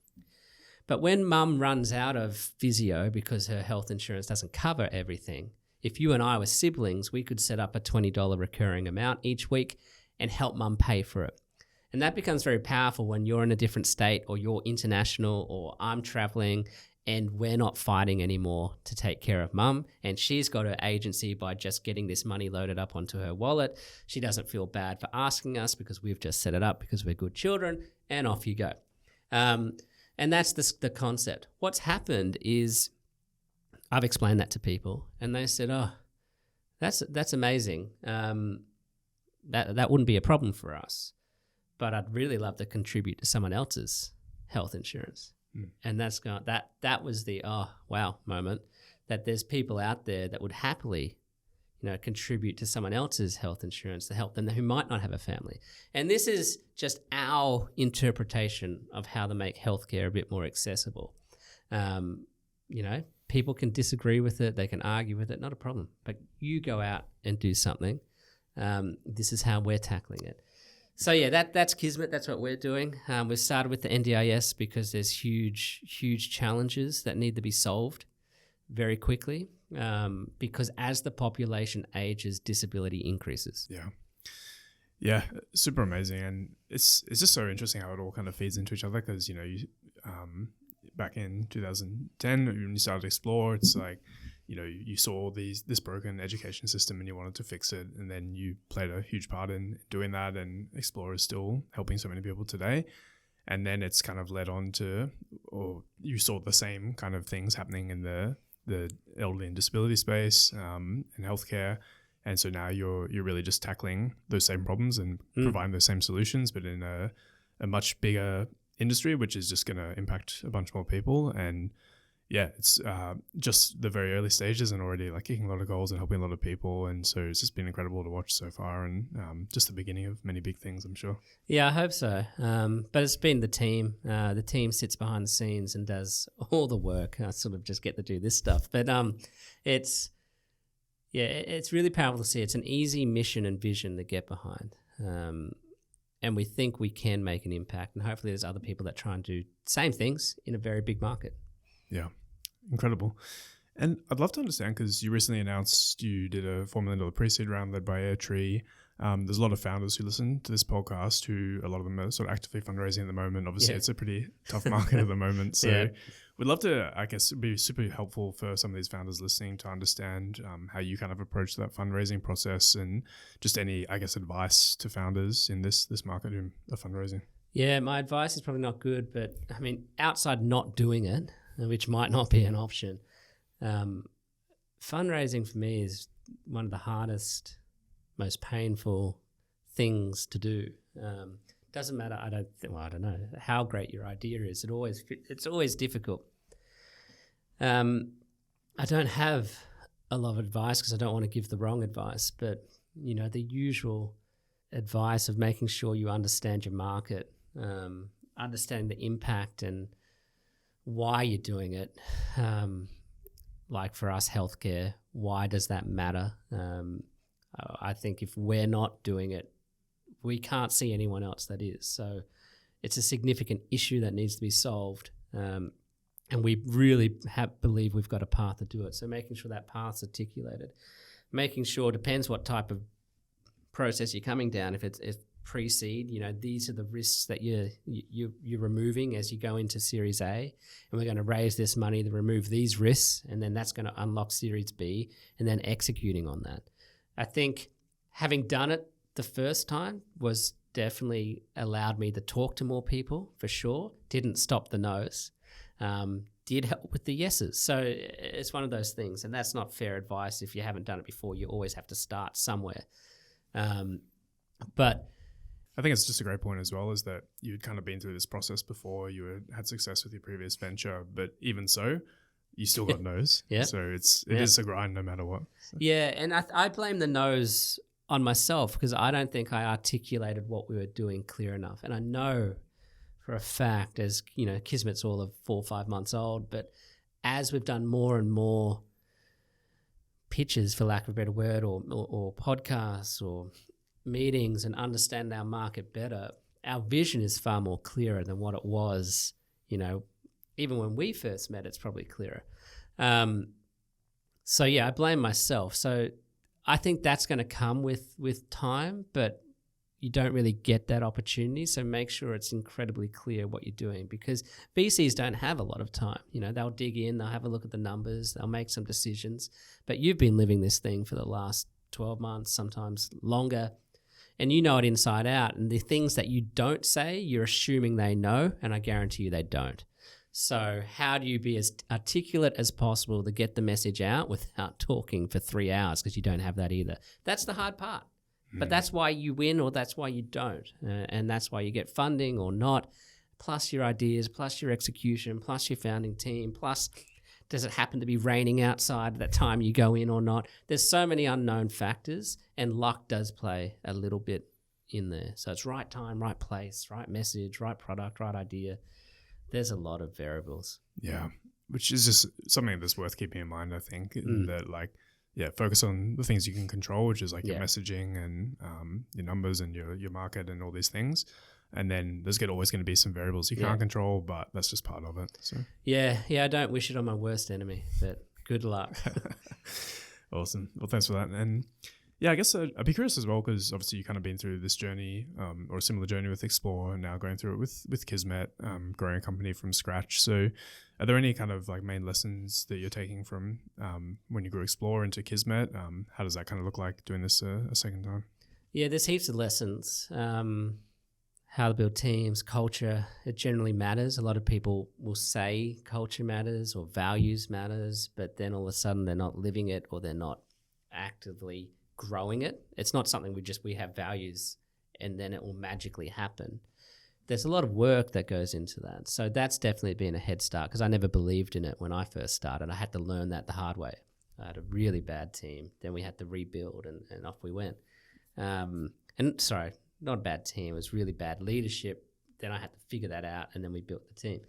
But when mum runs out of physio because her health insurance doesn't cover everything, if you and I were siblings, we could set up a $20 recurring amount each week and help mum pay for it. And that becomes very powerful when you're in a different state or you're international or I'm traveling and we're not fighting anymore to take care of mum, and she's got her agency by just getting this money loaded up onto her wallet. She doesn't feel bad for asking us because we've just set it up because we're good children, and off you go. And that's the concept. What's happened is I've explained that to people and they said, oh, that's amazing. That wouldn't be a problem for us, but I'd really love to contribute to someone else's health insurance. And that was the oh wow moment, that there's people out there that would happily, contribute to someone else's health insurance to help them who might not have a family. And this is just our interpretation of how to make healthcare a bit more accessible. People can disagree with it, they can argue with it, not a problem. But you go out and do something. This is how we're tackling it. So yeah, that's Kismet. That's what we're doing. We've started with the NDIS because there's huge challenges that need to be solved very quickly. Because as the population ages, disability increases. Yeah, super amazing, and it's just so interesting how it all kind of feeds into each other. Because back in 2010 when you started Xplor, it's like you saw this broken education system and you wanted to fix it, and then you played a huge part in doing that, and Xplor is still helping so many people today. And then it's kind of led on to, or you saw the same kind of things happening in the elderly and disability space in healthcare, and so now you're really just tackling those same problems and providing those same solutions, but in a much bigger industry, which is just going to impact a bunch more people. And yeah, it's just the very early stages and already like kicking a lot of goals and helping a lot of people. And so it's just been incredible to watch so far, and just the beginning of many big things, I'm sure. Yeah, I hope so. But it's been the team. The team sits behind the scenes and does all the work. I sort of just get to do this stuff. But it's really powerful to see. It's an easy mission and vision to get behind. And we think we can make an impact. And hopefully there's other people that try and do same things in a very big market. Yeah. Incredible. And I'd love to understand, because you recently announced you did a $4 million pre-seed round led by AirTree. There's a lot of founders who listen to this podcast who a lot of them are sort of actively fundraising at the moment. Obviously, It's a pretty tough market at the moment. So we'd love to, I guess, it'd be super helpful for some of these founders listening to understand how you kind of approach that fundraising process, and just any, I guess, advice to founders in this market who are fundraising. Yeah, my advice is probably not good, but I mean, outside not doing it, which might not be an option, fundraising for me is one of the hardest, most painful things to do. Doesn't matter. I don't know how great your idea is. It's always difficult. I don't have a lot of advice because I don't want to give the wrong advice, but the usual advice of making sure you understand your market, understand the impact and why you're doing it. Like for us, healthcare, why does that matter? I think if we're not doing it, we can't see anyone else that is. So it's a significant issue that needs to be solved. And we really believe we've got a path to do it. So making sure that path's articulated, making sure, depends what type of process you're coming down. If it's pre-seed, these are the risks that you're removing as you go into Series A, and we're going to raise this money to remove these risks, and then that's going to unlock Series B, and then executing on that. I think having done it the first time was definitely allowed me to talk to more people, for sure. Didn't stop the no's. Did help with the yeses. So it's one of those things, and that's not fair advice if you haven't done it before. You always have to start somewhere. But I think it's just a great point as well, is that you'd kind of been through this process before, had success with your previous venture, but even so, you still got no's. Yeah. So it is a grind no matter what. So. Yeah, and I blame the no's on myself because I don't think I articulated what we were doing clear enough. And I know for a fact, as you know, Kismet's all of 4 or 5 months old, but as we've done more and more pitches, for lack of a better word, or podcasts or meetings and understand our market better, our vision is far more clearer than what it was, you know, even when we first met, it's probably clearer. So yeah, I blame myself. So I think that's going to come with time, but you don't really get that opportunity. So make sure it's incredibly clear what you're doing, because VCs don't have a lot of time. You know, they'll dig in, they'll have a look at the numbers, they'll make some decisions, but you've been living this thing for the last 12 months, sometimes longer, and you know it inside out. And the things that you don't say, you're assuming they know, and I guarantee you they don't. So how do you be as articulate as possible to get the message out without talking for 3 hours, because you don't have that either? That's the hard part. But that's why you win, or that's why you don't. And that's why you get funding or not, plus your ideas, plus your execution, plus your founding team, plus does it happen to be raining outside at that time you go in or not? There's so many unknown factors, and luck does play a little bit in there. So it's right time, right place, right message, right product, right idea. There's a lot of variables. Yeah, which is just something that's worth keeping in mind, I think, that like, yeah, focus on the things you can control, which is like your messaging and your numbers and your market and all these things. And then there's always going to be some variables you can't control, but that's just part of it. So yeah, I don't wish it on my worst enemy, but good luck. Awesome. Well, thanks for that. And yeah, I guess I'd be curious as well, because obviously you kind of been through this journey or a similar journey with Xplor, and now going through it with Kismet, growing a company from scratch. So are there any kind of like main lessons that you're taking from when you grew Xplor into Kismet? How does that kind of look like doing this a second time? Yeah, there's heaps of lessons. How to build teams, culture, it generally matters. A lot of people will say culture matters or values matters, but then all of a sudden they're not living it, or they're not actively growing it. It's not something we have values and then it will magically happen. There's a lot of work that goes into that. So that's definitely been a head start, because I never believed in it when I first started. I had to learn that the hard way. I had a really bad team. Then we had to rebuild, and off we went. Sorry, not a bad team. It was really bad leadership. Then I had to figure that out, and then we built the team.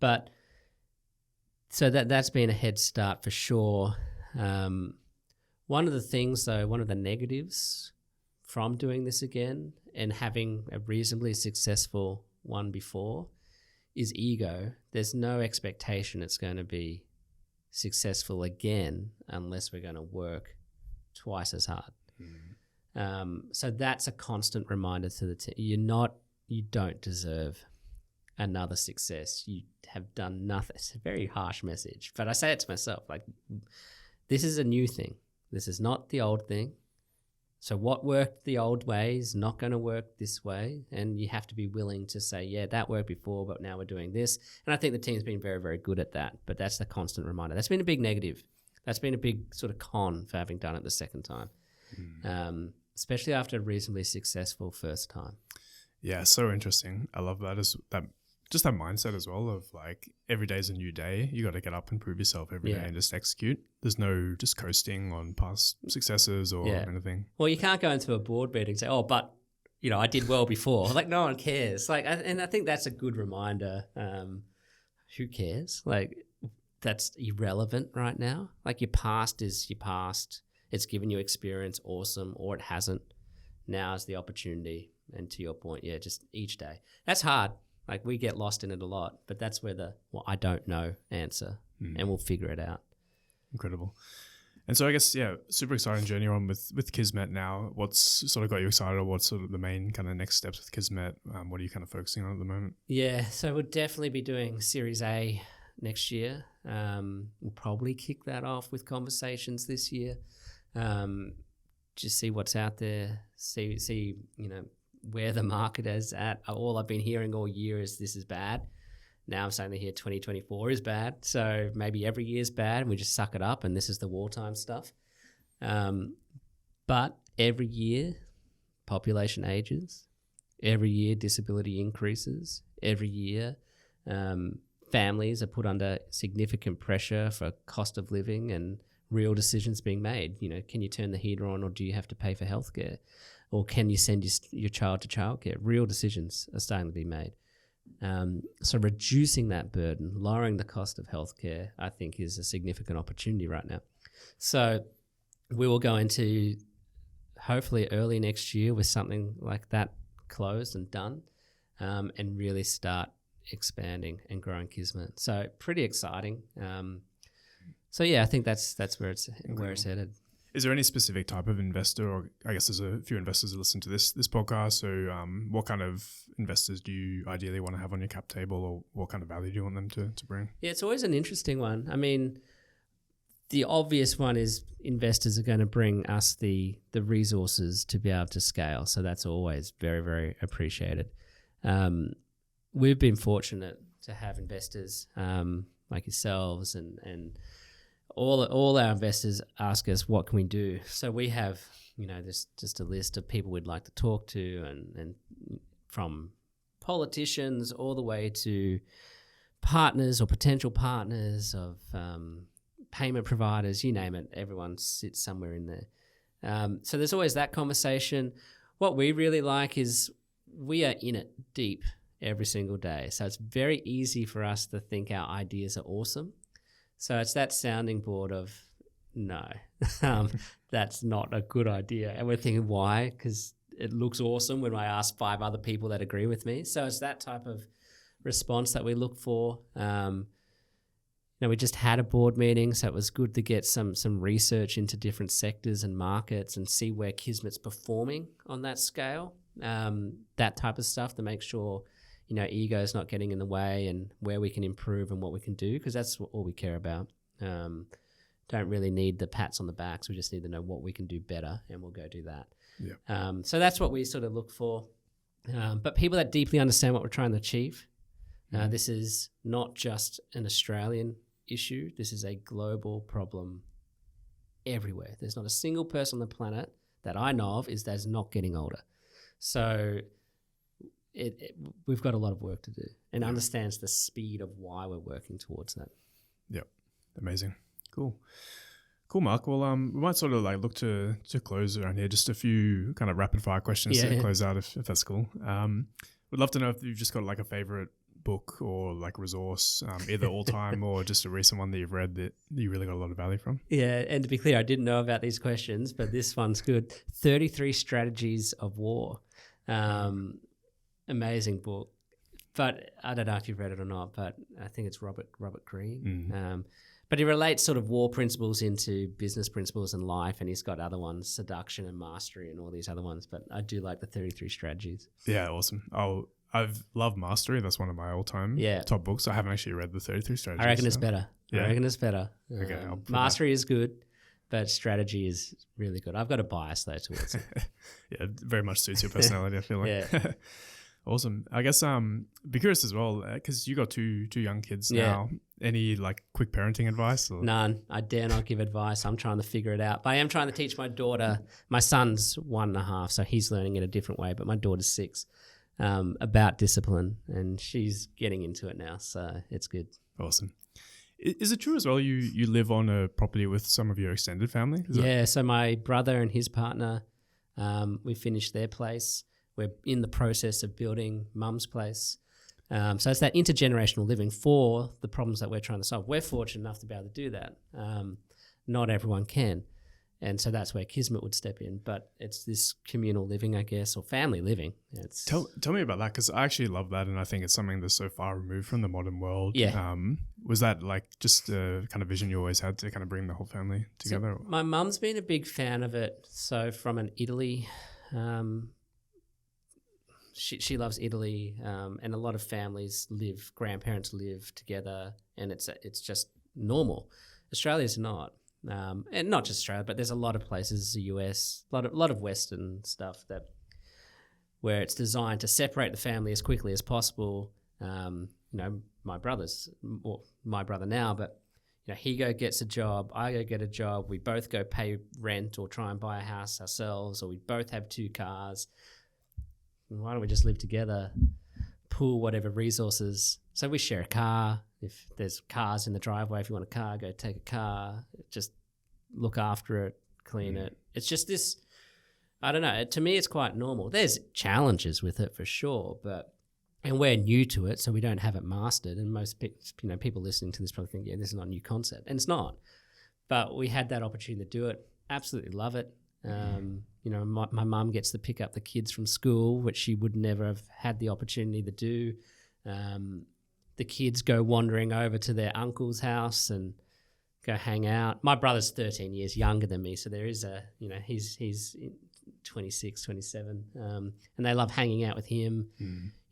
But so that's been a head start for sure. One of the things, though, one of the negatives from doing this again and having a reasonably successful one before is ego. There's no expectation it's going to be successful again unless we're going to work twice as hard. So that's a constant reminder to the team. You don't deserve another success. You have done nothing. It's a very harsh message, but I say it to myself, like, this is a new thing. This is not the old thing. So what worked the old way is not going to work this way. And you have to be willing to say, yeah, that worked before, but now we're doing this. And I think the team's been very, very good at that. But that's the constant reminder. That's been a big negative. That's been a big sort of con for having done it the second time, especially after a reasonably successful first time. Yeah, so interesting. I love that. Just that mindset as well of like, every day's a new day. You got to get up and prove yourself every day and just execute. There's no just coasting on past successes or anything. Well, you can't go into a board meeting and say, oh, but you know, I did well before. Like, no one cares. Like, and I think that's a good reminder. Who cares? Like, that's irrelevant right now. Like, your past is your past. It's given you experience, awesome, or it hasn't. Now is the opportunity. And to your point, just each day. That's hard. Like, we get lost in it a lot, but that's where I don't know answer, and we'll figure it out. Incredible. And so I guess, super exciting journey on with Kismet now. What's sort of got you excited, or what's sort of the main kind of next steps with Kismet? What are you kind of focusing on at the moment? Yeah, so we'll definitely be doing Series A next year. We'll probably kick that off with conversations this year. just see what's out there, see where the market is at. All I've been hearing all year is this is bad. Now I'm starting to hear 2024 is bad. So maybe every year is bad and we just suck it up and this is the wartime stuff. But every year, population ages. Every year, disability increases. Every year, families are put under significant pressure for cost of living and real decisions being made. Can you turn the heater on, or do you have to pay for healthcare? Or can you send your child to childcare? Real decisions are starting to be made. So reducing that burden, lowering the cost of healthcare, I think is a significant opportunity right now. So we will go into hopefully early next year with something like that closed and done, and really start expanding and growing Kismet. So pretty exciting. So yeah, I think that's where it's headed. Is there any specific type of investor, or I guess there's a few investors that listen to this podcast, so what kind of investors do you ideally want to have on your cap table, or what kind of value do you want them to bring? Yeah, it's always an interesting one. I mean, the obvious one is investors are going to bring us the resources to be able to scale. So that's always very, very appreciated. We've been fortunate to have investors like yourselves and all our investors ask us, what can we do? So we have, there's just a list of people we'd like to talk to, and from politicians all the way to partners or potential partners of payment providers, you name it, everyone sits somewhere in there. So there's always that conversation. What we really like is we are in it deep every single day. So it's very easy for us to think our ideas are awesome. So it's that sounding board of, no, that's not a good idea. And we're thinking, why? Because it looks awesome when I ask 5 other people that agree with me. So it's that type of response that we look for. We just had a board meeting, so it was good to get some research into different sectors and markets and see where Kismet's performing on that scale. That type of stuff to make sure, ego's not getting in the way, and where we can improve and what we can do, because that's all we care about. Don't really need the pats on the backs. We just need to know what we can do better, and we'll go do that. Yeah. So that's what we sort of look for. But people that deeply understand what we're trying to achieve. This is not just an Australian issue. This is a global problem everywhere. There's not a single person on the planet that I know of that's not getting older. So we've got a lot of work to do, and understands the speed of why we're working towards that. Yep. Amazing. Cool, Mark. Well, we might sort of look to close around here. Just a few kind of rapid fire questions to close out, if that's cool. Would love to know if you've just got a favorite book or resource, either all time or just a recent one that you've read that you really got a lot of value from. Yeah, and to be clear, I didn't know about these questions, but this one's good. 33 Strategies of War. Amazing book. But I don't know if you've read it or not, but I think it's Robert Greene. Mm. But he relates sort of war principles into business principles and life, and he's got other ones, seduction and mastery and all these other ones. But I do like the 33 Strategies. Yeah, awesome. I've loved Mastery. That's one of my all-time top books. I haven't actually read the 33 Strategies. I reckon it's better. Yeah. I reckon it's better. Okay, Mastery is good, but strategy is really good. I've got a bias though towards it. Yeah, it very much suits your personality, I feel like. Yeah. Awesome. I guess be curious as well, because you got two young kids now. Any quick parenting advice? Or? None. I dare not give advice. I'm trying to figure it out. But I am trying to teach my daughter. My son's 1.5, so he's learning it a different way. But my daughter's 6. About discipline, and she's getting into it now, so it's good. Awesome. Is it true as well you live on a property with some of your extended family? So my brother and his partner, we finished their place. We're in the process of building mum's place. So it's that intergenerational living for the problems that we're trying to solve. We're fortunate enough to be able to do that. Not everyone can. And so that's where Kismet would step in. But it's this communal living, I guess, or family living. Tell me about that, because I actually love that, and I think it's something that's so far removed from the modern world. Yeah. Was that just a kind of vision you always had to kind of bring the whole family together? So my mum's been a big fan of it. So from an Italy, she loves Italy, and a lot of families grandparents live together, and it's just normal. Australia's not. and not just Australia, but there's a lot of places, the US, a lot of Western stuff where it's designed to separate the family as quickly as possible. My brother now, but he gets a job, I go get a job, we both go pay rent or try and buy a house ourselves, or we both have 2 cars. Why don't we just live together, pool whatever resources? So we share a car. If there's cars in the driveway, if you want a car, go take a car. Just look after it, clean it. It's just this, I don't know, to me it's quite normal. There's challenges with it for sure, and we're new to it, so we don't have it mastered. And most people listening to this probably think, this is not a new concept. And it's not. But we had that opportunity to do it. Absolutely love it. My mum gets to pick up the kids from school, which she would never have had the opportunity to do. The kids go wandering over to their uncle's house and go hang out. My brother's 13 years younger than me, so there is he's 26, 27, and they love hanging out with him.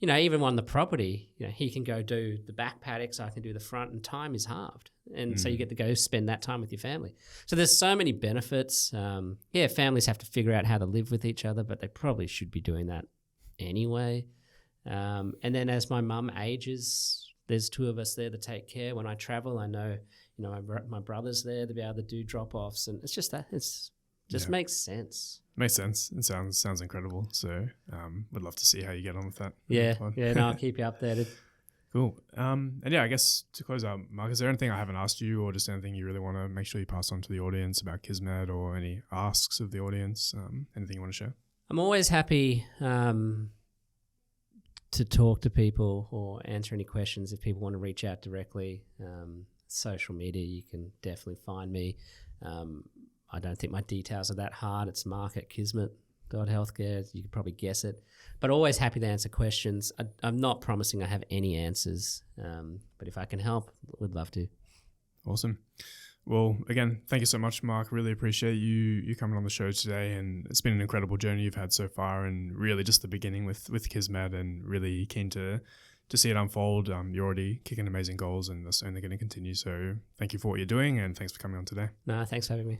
Even on the property, he can go do the back paddocks, I can do the front, and time is halved. And so you get to go spend that time with your family. So there's so many benefits. Families have to figure out how to live with each other, but they probably should be doing that anyway. And then as my mum ages, there's 2 of us there to take care. When I travel, I know, my brother's there to be able to do drop-offs. And it's just that, makes sense. Makes sense. It sounds incredible. So would love to see how you get on with that. I'll keep you updated. Cool. I guess to close out, Mark, is there anything I haven't asked you, or just anything you really want to make sure you pass on to the audience about Kismet, or any asks of the audience? Anything you want to share? I'm always happy to talk to people or answer any questions if people want to reach out directly. Social media, you can definitely find me. I don't think my details are that hard. It's mark@kismet.healthcare. You could probably guess it. But always happy to answer questions. I'm not promising I have any answers, but if I can help, would love to. Awesome. Well, again, thank you so much, Mark. Really appreciate you coming on the show today. And it's been an incredible journey you've had so far, and really just the beginning with Kismet, and really keen to see it unfold. You're already kicking amazing goals, and that's only going to continue. So thank you for what you're doing, and thanks for coming on today. No, thanks for having me.